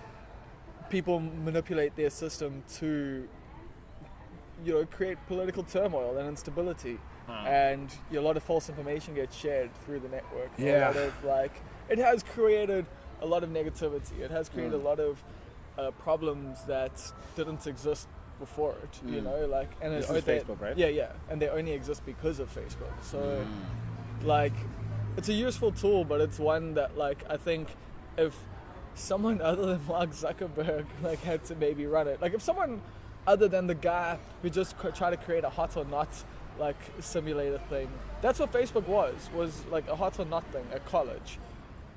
people manipulate their system to, create political turmoil and instability. And a lot of false information gets shared through the network. Yeah. A lot of, it has created a lot of negativity. It has created a lot of problems that didn't exist before it, and this is Facebook, right? Yeah, and they only exist because of Facebook. So, it's a useful tool, but it's one that, I think if someone other than Mark Zuckerberg, had to maybe run it, if someone other than the guy who just tried to create a hot or not, simulator thing, that's what Facebook was a hot or not thing at college.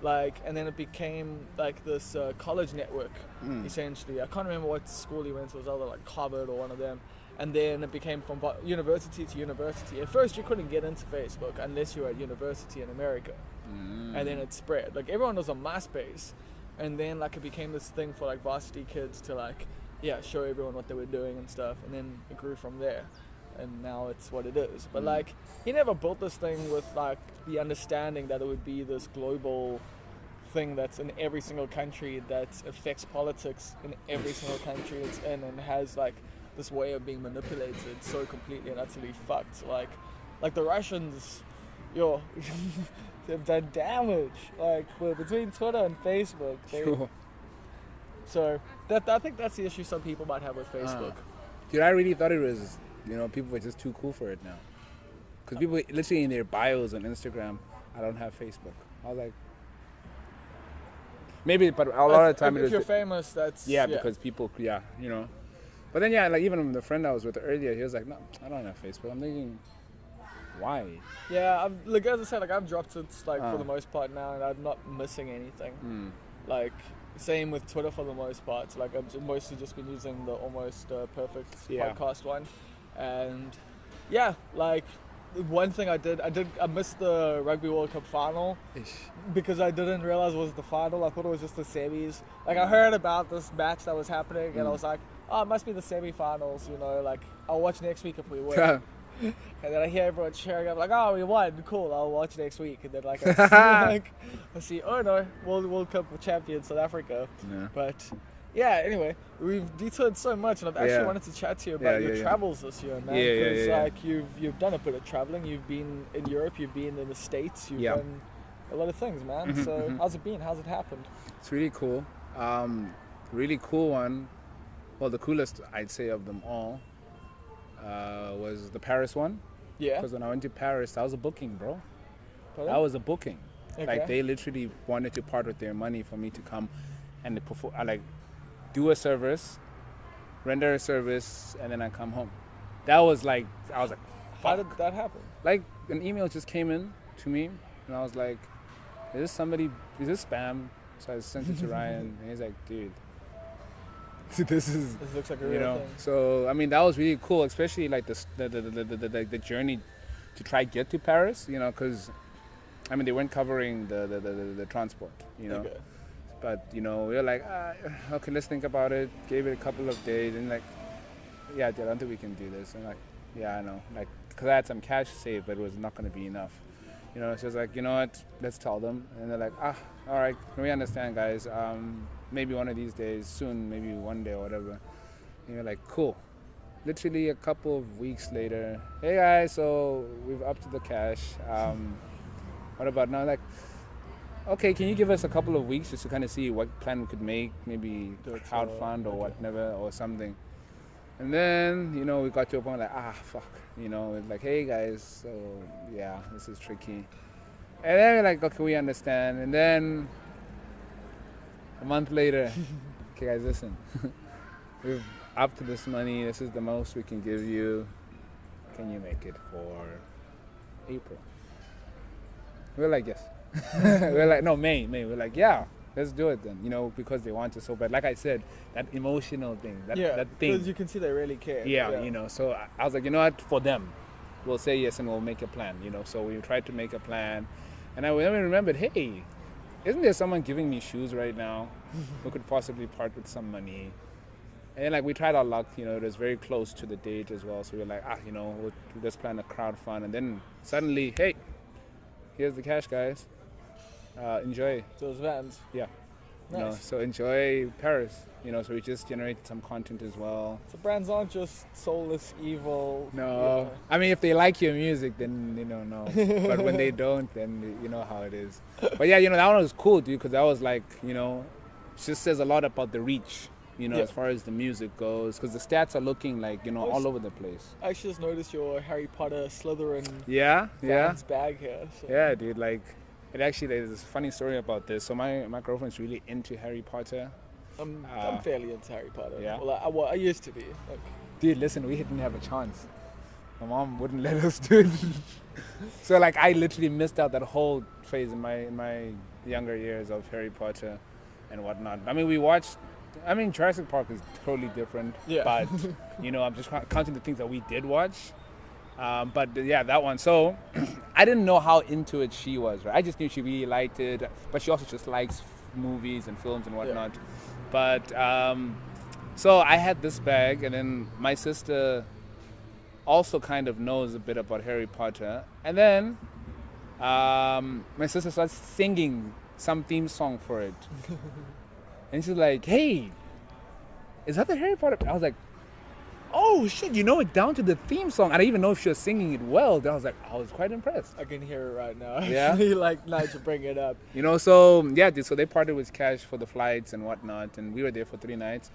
And then it became this college network, essentially. I can't remember what school he went to. It was either Harvard or one of them. And then it became from university to university. At first, you couldn't get into Facebook unless you were at university in America. And then it spread. Everyone was on MySpace. And then it became this thing for varsity kids to show everyone what they were doing and stuff. And then it grew from there. And now it's what it is. But he never built this thing with the understanding that it would be this global thing that's in every single country, that affects politics in every single country it's in, and has this way of being manipulated so completely and utterly fucked. The Russians, they've done damage. Between Twitter and Facebook. Sure. So I think that's the issue some people might have with Facebook. Dude, I really thought it was, people were just too cool for it now. Because people literally in their bios on Instagram, I don't have Facebook. I was like, maybe, but a lot of the time if you're famous, that's because people, But then even the friend I was with earlier, he was like, no, I don't have Facebook. I'm thinking, why? Yeah, as I said, I've dropped it for the most part now, and I'm not missing anything. Same with Twitter for the most part. I've mostly just been using the almost perfect podcast one, and one thing I missed the Rugby World Cup final because I didn't realize it was the final. I thought it was just the semis. I heard about this match that was happening, and I was like, oh, it must be the semi-finals, I'll watch next week if we win. And then I hear everyone cheering. I'm like, oh, we won, cool, I'll watch next week. And then I see, oh no, World Cup champion South Africa. Yeah. But yeah, anyway, we've detoured so much, and I've actually wanted to chat to you about your travels this year, man. Because you've done a bit of traveling. You've been in Europe, you've been in the States, you've done a lot of things, man. So how's it been? How's it happened? It's really cool. Really cool one. Well, the coolest, I'd say, of them all was the Paris one. Yeah. Because when I went to Paris, that was a booking, bro. Pardon? That was a booking. Okay. They literally wanted to part with their money for me to come and do a service, render a service, and then I come home. That was I was like, fuck. How did that happen? An email just came in to me, and I was like, is this spam? So I sent it to Ryan, and he's like, dude, this looks like a real thing. So I mean, that was really cool, especially the journey to try get to Paris, because I mean they weren't covering the transport, Okay. But we were like, okay, let's think about it. Gave it a couple of days, and yeah, I don't think we can do this. And yeah, I know, because I had some cash saved, but it was not going to be enough. So it's like, you know what, let's tell them. And they're like, all right, we understand, guys. Maybe one of these days, soon, maybe one day or whatever. And you're like, cool. Literally a couple of weeks later, hey guys, so we've upped the cash. What about now? Okay, can you give us a couple of weeks just to kind of see what plan we could make, maybe crowdfund or whatever or something. And then, we got to a point fuck, hey guys, so yeah, this is tricky. And then we're like, okay, we understand. And then a month later, okay guys, listen, we've upped this money, this is the most we can give you. Can you make it for April? We're like, yes. We're like, no, May. We're like, yeah, let's do it then, because they want to so bad. Like I said, that emotional thing, that thing. Because you can see they really care. Yeah, so I was like, you know what, for them, we'll say yes and we'll make a plan, So we tried to make a plan. And I remembered, hey, isn't there someone giving me shoes right now who could possibly part with some money? And we tried our luck, it was very close to the date as well. So we were like, we'll just plan a crowd fund. And then suddenly, hey, here's the cash, guys. Enjoy. Those Vans. Yeah. Nice. So enjoy Paris. So we just generated some content as well. So brands aren't just soulless, evil. No. I mean, if they like your music, then, no. But when they don't, then you know how it is. But yeah, that one was cool, dude, because that was like, it just says a lot about the reach. As far as the music goes, because the stats are looking like, all over the place. I actually just noticed your Harry Potter Slytherin bag here. So. Yeah, dude, it actually, there's a funny story about this. So my girlfriend's really into Harry Potter. I'm fairly into Harry Potter. Yeah? Well, I used to be. Dude, listen, we didn't have a chance. My mom wouldn't let us do it. So, I literally missed out that whole phase in my younger years of Harry Potter and whatnot. I mean, Jurassic Park is totally different. Yeah. But, I'm just counting the things that we did watch. But yeah, that one. So I didn't know how into it she was, right? I just knew she really liked it. But she also just likes movies and films and whatnot. Yeah. But so I had this bag, and then my sister also kind of knows a bit about Harry Potter. And then my sister starts singing some theme song for it. And she's like, hey, is that the Harry Potter? I was like, oh shit, you know it down to the theme song. I didn't even know if she was singing it well. Then I was quite impressed. I can hear it right now. Yeah? Now to bring it up. So they parted with cash for the flights and whatnot, and we were there for 3 nights.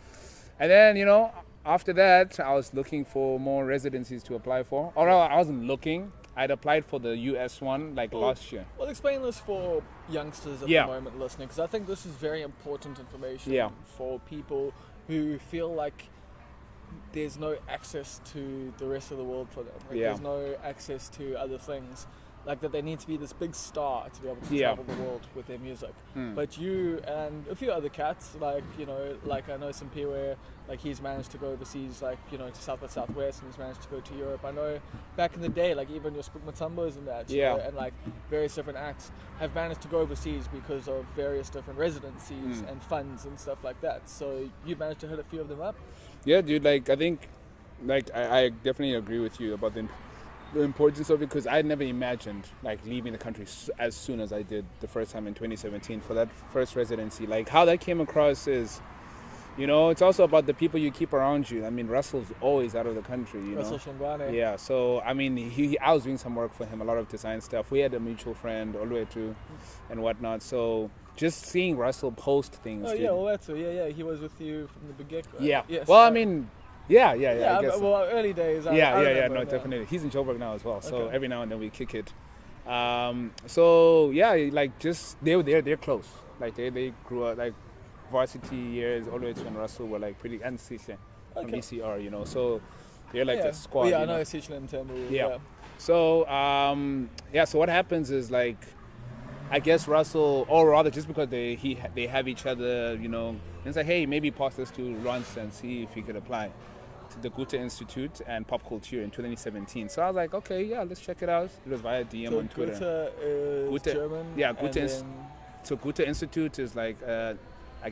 And then, after that, I was looking for more residencies to apply for. Or I wasn't looking. I'd applied for the US one last year. Well, explain this for youngsters at the moment listening, because I think this is very important information for people who feel like there's no access to the rest of the world for them. There's no access to other things. That they need to be this big star to be able to travel the world with their music. But you and a few other cats, I know some people where he's managed to go overseas, to South by Southwest, and he's managed to go to Europe. I know back in the day, even your Spook Matumbos and that, and various different acts have managed to go overseas because of various different residencies and funds and stuff like that. So you managed to hit a few of them up? Yeah, dude, I think, I definitely agree with you about the importance of it, because I never imagined leaving the country as soon as I did the first time in 2017 for that first residency. How that came across is, it's also about the people you keep around you. I mean, Russell's always out of the country, Russell Shongwane. Yeah, so I mean, I was doing some work for him, a lot of design stuff. We had a mutual friend, Olwetu, and whatnot. So just seeing Russell post things. Oh, yeah, Olwetu. Yeah, he was with you from the beginning. Right? Yeah. Yes, well, I mean. Yeah. I guess well, early days. Definitely. He's in Joburg now as well. So every now and then we kick it. They're close. They grew up varsity years. Always when Russell were pretty, and Sisha from ECR, So they're a squad. Yeah, I know Sisha and Temple. Yeah. So so what happens is I guess Russell, or rather just because they have each other, it's hey, maybe pass this to Lwansta and see if he could apply to the Goethe Institute and Pop Culture in 2017. So I was like, okay, yeah, let's check it out. It was via DM on Twitter. Goethe is German. Yeah, Goethe. So Goethe Institute is I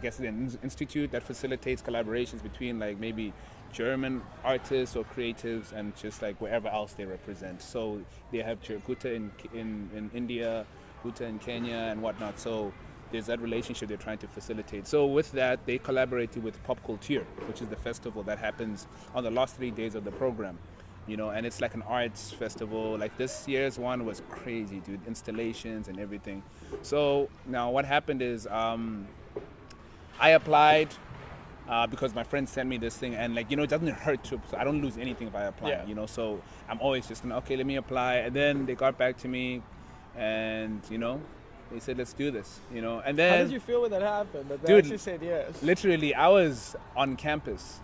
guess an institute that facilitates collaborations between maybe German artists or creatives and just wherever else they represent. So they have Goethe in India, Goethe in Kenya and whatnot. So there's that relationship they're trying to facilitate. So with that, they collaborated with Pop Culture, which is the festival that happens on the last 3 days of the program. And it's an arts festival. This year's one was crazy, dude. Installations and everything. So now what happened is I applied because my friend sent me this thing, and it doesn't hurt to, so I don't lose anything if I apply, So I'm always just okay, let me apply. And then they got back to me, and they said, let's do this, And then, how did you feel when that happened? That they dude, actually said yes. Literally, I was on campus,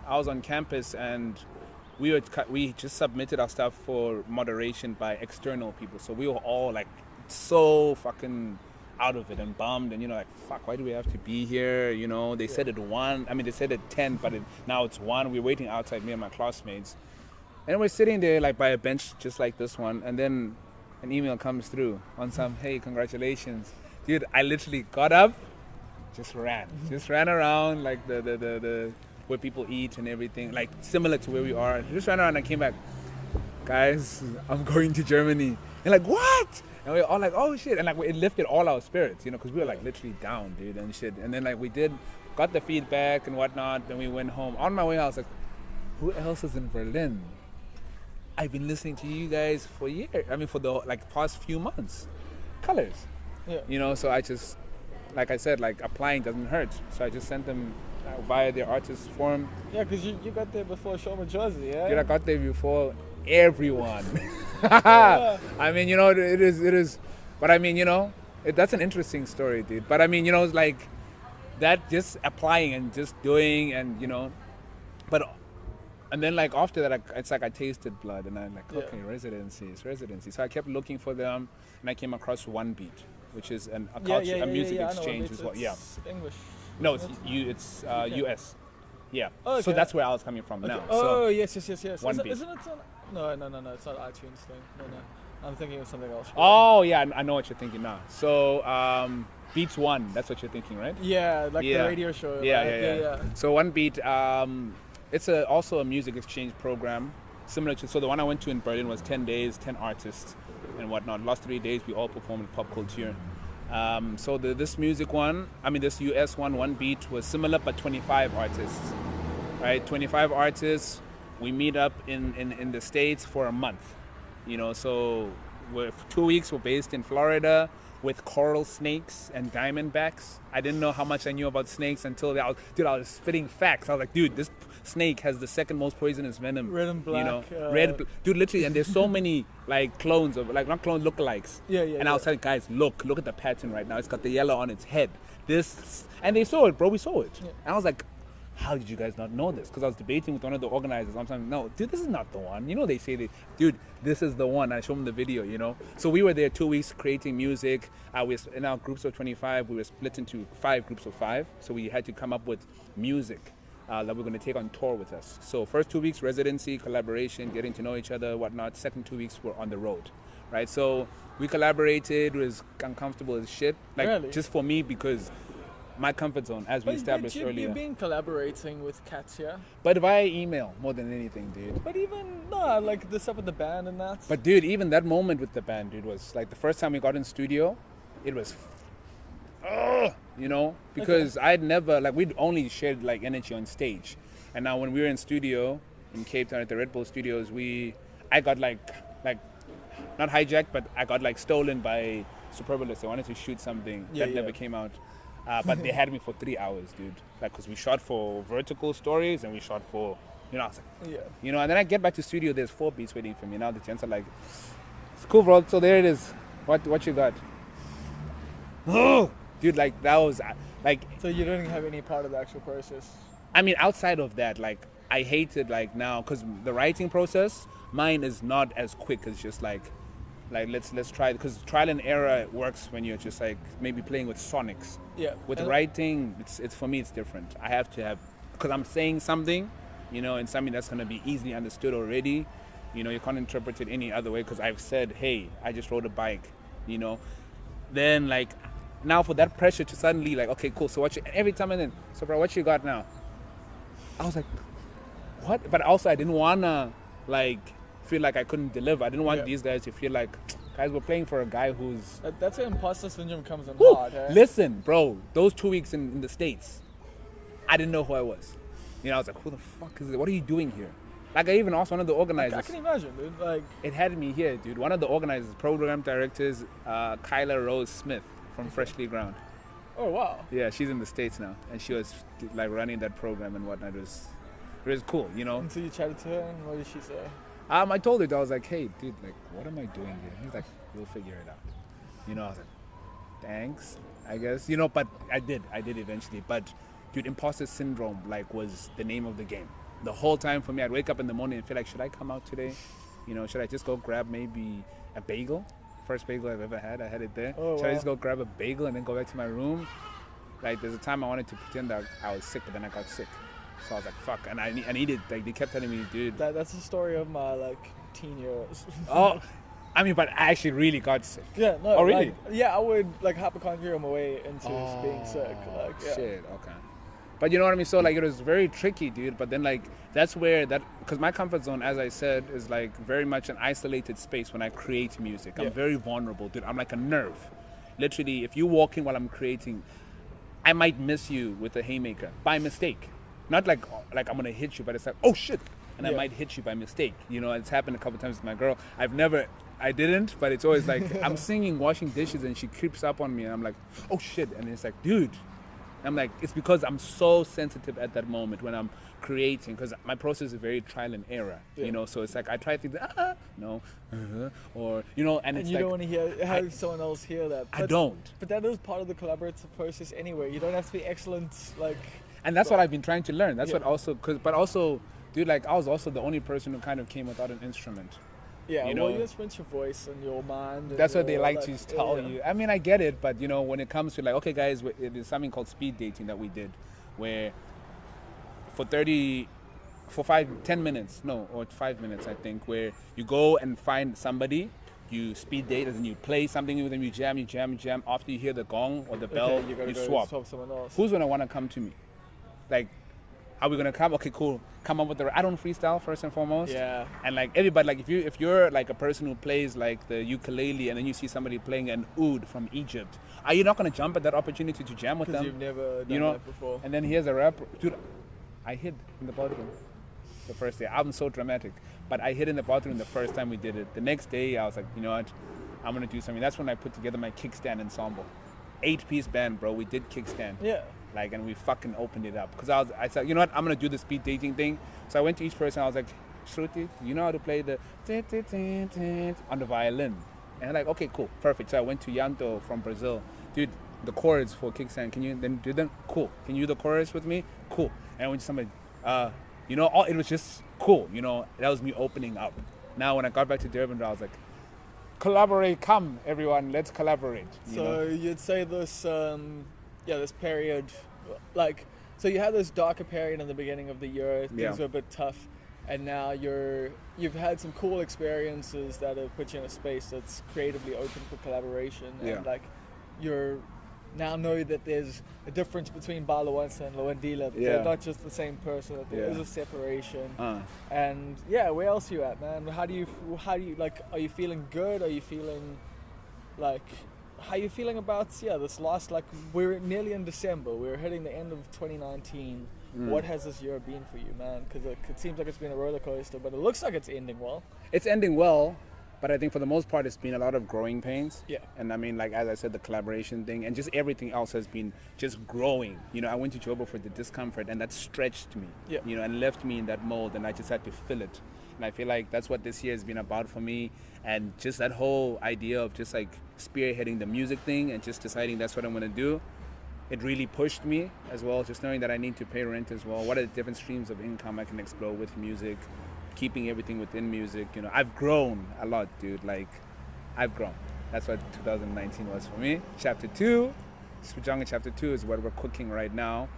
and we just submitted our stuff for moderation by external people. So we were all so fucking out of it and bummed and, like, fuck, why do we have to be here? They said at 1, they said at 10, but now it's 1. We're waiting outside, me and my classmates. And we're sitting there, like, by a bench just like this one, and then an email comes through on some, hey, congratulations. Dude, I literally got up, just ran around, like, the where people eat and everything, like, similar to where we are. Just ran around and came back. Guys, I'm going to Germany. And like, what? And we were all like, oh shit. And like, it lifted all our spirits, because we were like literally down, dude, and shit. And then like got the feedback and whatnot. Then we went home. On my way, I was like, who else is in Berlin? I've been listening to you guys for years. For the like past few months. Colors. Yeah. So I just, like I said, like applying doesn't hurt. So I just sent them via their artist forum. Yeah, because you got there before Showman Jersey, yeah? Dude, I got there before everyone. It is. But that's an interesting story, dude. But it's like that, just applying and just doing and, and then like after that, it's like I tasted blood and I'm like, okay, residency. So I kept looking for them and I came across One Beat, which is a music exchange as well. Yeah. English. No, it's US. Yeah. Oh, okay. So that's where I was coming from now. Oh, yes. One Beat. Isn't it no, it's not iTunes thing. No. I'm thinking of something else. Oh, yeah, I know what you're thinking now. So, Beats One, that's what you're thinking, right? Yeah, like the radio show. Yeah. So One Beat, it's also a music exchange program, similar to, so the one I went to in Berlin was 10 days, 10 artists and whatnot. Last 3 days, we all performed in pop culture. So this music one, this US one, One Beat, was similar, but 25 artists, right? 25 artists. We meet up in the States for a month, so for 2 weeks we're based in Florida with coral snakes and diamondbacks. I didn't know how much I knew about snakes until I was spitting facts. I was like, dude, this snake has the second most poisonous venom. Red and black. Dude, literally, and there's so many like clones of, like, not clones, lookalikes. Yeah. And I was telling guys, look at the pattern right now. It's got the yellow on its head. And they saw it, bro. We saw it. Yeah. And I was like, how did you guys not know this? Because I was debating with one of the organizers. I'm saying, no, dude, this is not the one. They say, dude, this is the one. I show them the video, So we were there 2 weeks creating music. In our groups of 25, we were split into 5 groups of 5. So we had to come up with music that we're going to take on tour with us. So first 2 weeks, residency, collaboration, getting to know each other, whatnot. Second 2 weeks, we're on the road, right? So we collaborated. It was uncomfortable as shit. Like, really? Just for me, because my comfort zone, as we established earlier. You've been collaborating with cats, yeah? But via email more than anything, dude. But even, like the stuff with the band and that. But dude, even that moment with the band, dude, was like the first time we got in studio, it was, because I'd never, like, we'd only shared like energy on stage. And now when we were in studio in Cape Town at the Red Bull Studios, I got like not hijacked, but I got like stolen by Superbalist. I wanted to shoot something that never came out. But they had me for 3 hours, dude. Like, because we shot for vertical stories and we shot for, I was like, and then I get back to studio, there's 4 beats waiting for me. Now the gents are like, it's cool, bro. So there it is. What you got? Oh, dude, like, that was, like. So you didn't have any part of the actual process? Outside of that, like, I hated, like, now, because the writing process, mine is not as quick as just, like let's try, because trial and error works when you're just like maybe playing with sonics. Yeah. With writing, it's for me it's different. I have to have, because I'm saying something, and something that's gonna be easily understood already. You can't interpret it any other way, because I've said, hey, I just rode a bike. Then like now for that pressure to suddenly like, okay, cool. So every time and then, so bro, what you got now? I was like, what? But also I didn't wanna like feel like I couldn't deliver. I didn't want these guys to feel like, guys, we're playing for a guy who's... That's where imposter syndrome comes in hard, eh? Listen, bro, those 2 weeks in the States, I didn't know who I was. I was like, who the fuck is it? What are you doing here? Like, I even asked one of the organizers. I can imagine, dude. Like, it had me here, dude. One of the organizers, program directors, Kyla Rose Smith from Freshly Ground. Oh, wow. Yeah, she's in the States now. And she was, like, running that program and whatnot. It was cool, And so you chatted to her, and what did she say? I told her, I was like, hey, dude, like, what am I doing here? He's like, we'll figure it out. I was like, thanks, I guess. But I did eventually. But, dude, imposter syndrome, like, was the name of the game. The whole time for me, I'd wake up in the morning and feel like, should I come out today? Should I just go grab maybe a bagel first bagel I've ever had. I had it there. Oh, So I wow. just go grab a bagel and then go back to my room. Like there's a time I wanted to pretend that I was sick, but then I got sick. So I was like, fuck, and I needed, like they kept telling me, dude. That's the story of my like teen years. Oh, I mean, but I actually really got sick. Yeah, no. Oh, really? Like, yeah, I would like hypochondria my way into being sick. Like, yeah. Shit, okay. But you know what I mean? So like it was very tricky, dude. But then like that's where because my comfort zone, as I said, is like very much an isolated space when I create music. Yeah. I'm very vulnerable, dude. I'm like a nerve. Literally, if you walk in while I'm creating, I might miss you with a haymaker by mistake. Not like I'm gonna hit you, but it's like, oh shit, and I Yeah. might hit you by mistake. You know, it's happened a couple times with my girl. I didn't, but it's always like I'm singing, washing dishes, and she creeps up on me, and I'm like, oh shit, and it's like, dude. I'm like, it's because I'm so sensitive at that moment when I'm creating, because my process is very trial and error, Yeah. you know. So it's like I try things, no, or you know, and it's And you like don't want to have someone else hear that. I don't. But that is part of the collaborative process anyway. You don't have to be excellent, like. And that's what I've been trying to learn. That's Yeah. what also, but also, dude, like I was also the only person who kind of came without an instrument. Yeah, You well, know? you instrument your voice and your mind. And That's what they your, like to tell yeah. you. I mean, I get it, but you know, when it comes to like, okay, guys, it is something called speed dating that we did, where for 10 minutes, no, or 5 minutes, I think, where you go and find somebody, you speed date, and then you play something with them, you jam. After you hear the gong or the bell, Okay, you gotta you go swap. swap someone else. Who's gonna want to come to me? Like, are we gonna come? Okay, cool. Come up with I don't freestyle first and foremost. Yeah. And like everybody, like if you're like a person who plays like the ukulele, and then you see somebody playing an oud from Egypt, are you not gonna jump at that opportunity to jam with Because them? you've never done You know, that before. and then here's a rapper, dude. I hid in the bathroom the first day. I'm so dramatic, but I hid in the bathroom the first time we did it. The next day, I was like, you know what, I'm gonna do something. That's when I put together my kickstand ensemble, 8-piece band, bro. We did kickstand. Yeah. Like, and we fucking opened it up. Because I said, you know what, I'm going to do the speed dating thing. So I went to each person, I was like, Shruti, you know how to play the on the violin? And they're like, okay, cool, perfect. So I went to Yanto from Brazil. Dude, the chords for kickstand, can you then do them? Cool. Can you do the chorus with me? Cool. And I went to somebody, you know, it was just cool. You know, that was me opening up. Now, when I got back to Durban, I was like, collaborate, come, everyone, let's collaborate. You know? So you'd say this, this period, like, so you had this darker period in the beginning of the year, things Yeah. were a bit tough, and now you've had some cool experiences that have put you in a space that's creatively open for collaboration, Yeah. and like, you're now know that there's a difference between ByLwansta and Lwandile, that Yeah. they're not just the same person, that there Yeah. is a separation. Uh. And yeah, where else are you at, man? How do you like, are you feeling good? Are you feeling like, how are you feeling about this last, like, we're nearly in December, we're hitting the end of 2019. What has this year been for you, man? Because it seems like it's been a roller coaster, but it looks like it's ending well. It's ending well, but I think for the most part it's been a lot of growing pains. Yeah. And I mean, like, as I said, the collaboration thing and just everything else has been just growing. You know, I went to Joburg for the discomfort, and that stretched me. Yeah. You know, and left me in that mold, and I just had to fill it. And I feel like that's what this year has been about for me, and just that whole idea of just like spearheading the music thing and just deciding that's what I'm gonna do. It really pushed me as well, just knowing that I need to pay rent as well. What are the different streams of income I can explore with music, keeping everything within music. You know, I've grown a lot, dude. Like, I've grown. That's what 2019 was for me. Chapter 2, Sujanga Chapter 2 is what we're cooking right now.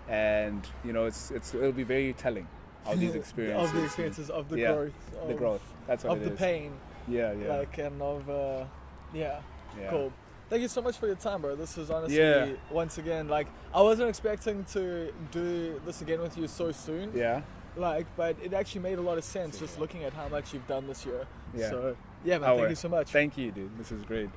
And, you know, it'll be very telling of these experiences. Of the experiences, of the Yeah, growth. the growth. That's what of it the is. pain. Yeah, yeah. Like, and of, Yeah. Cool. Thank you so much for your time, bro. This is honestly, Yeah. once again, like, I wasn't expecting to do this again with you so soon. Yeah. Like, but it actually made a lot of sense just looking at how much you've done this year. Yeah. So, yeah, man, thank you so much. Thank you, dude. This is great.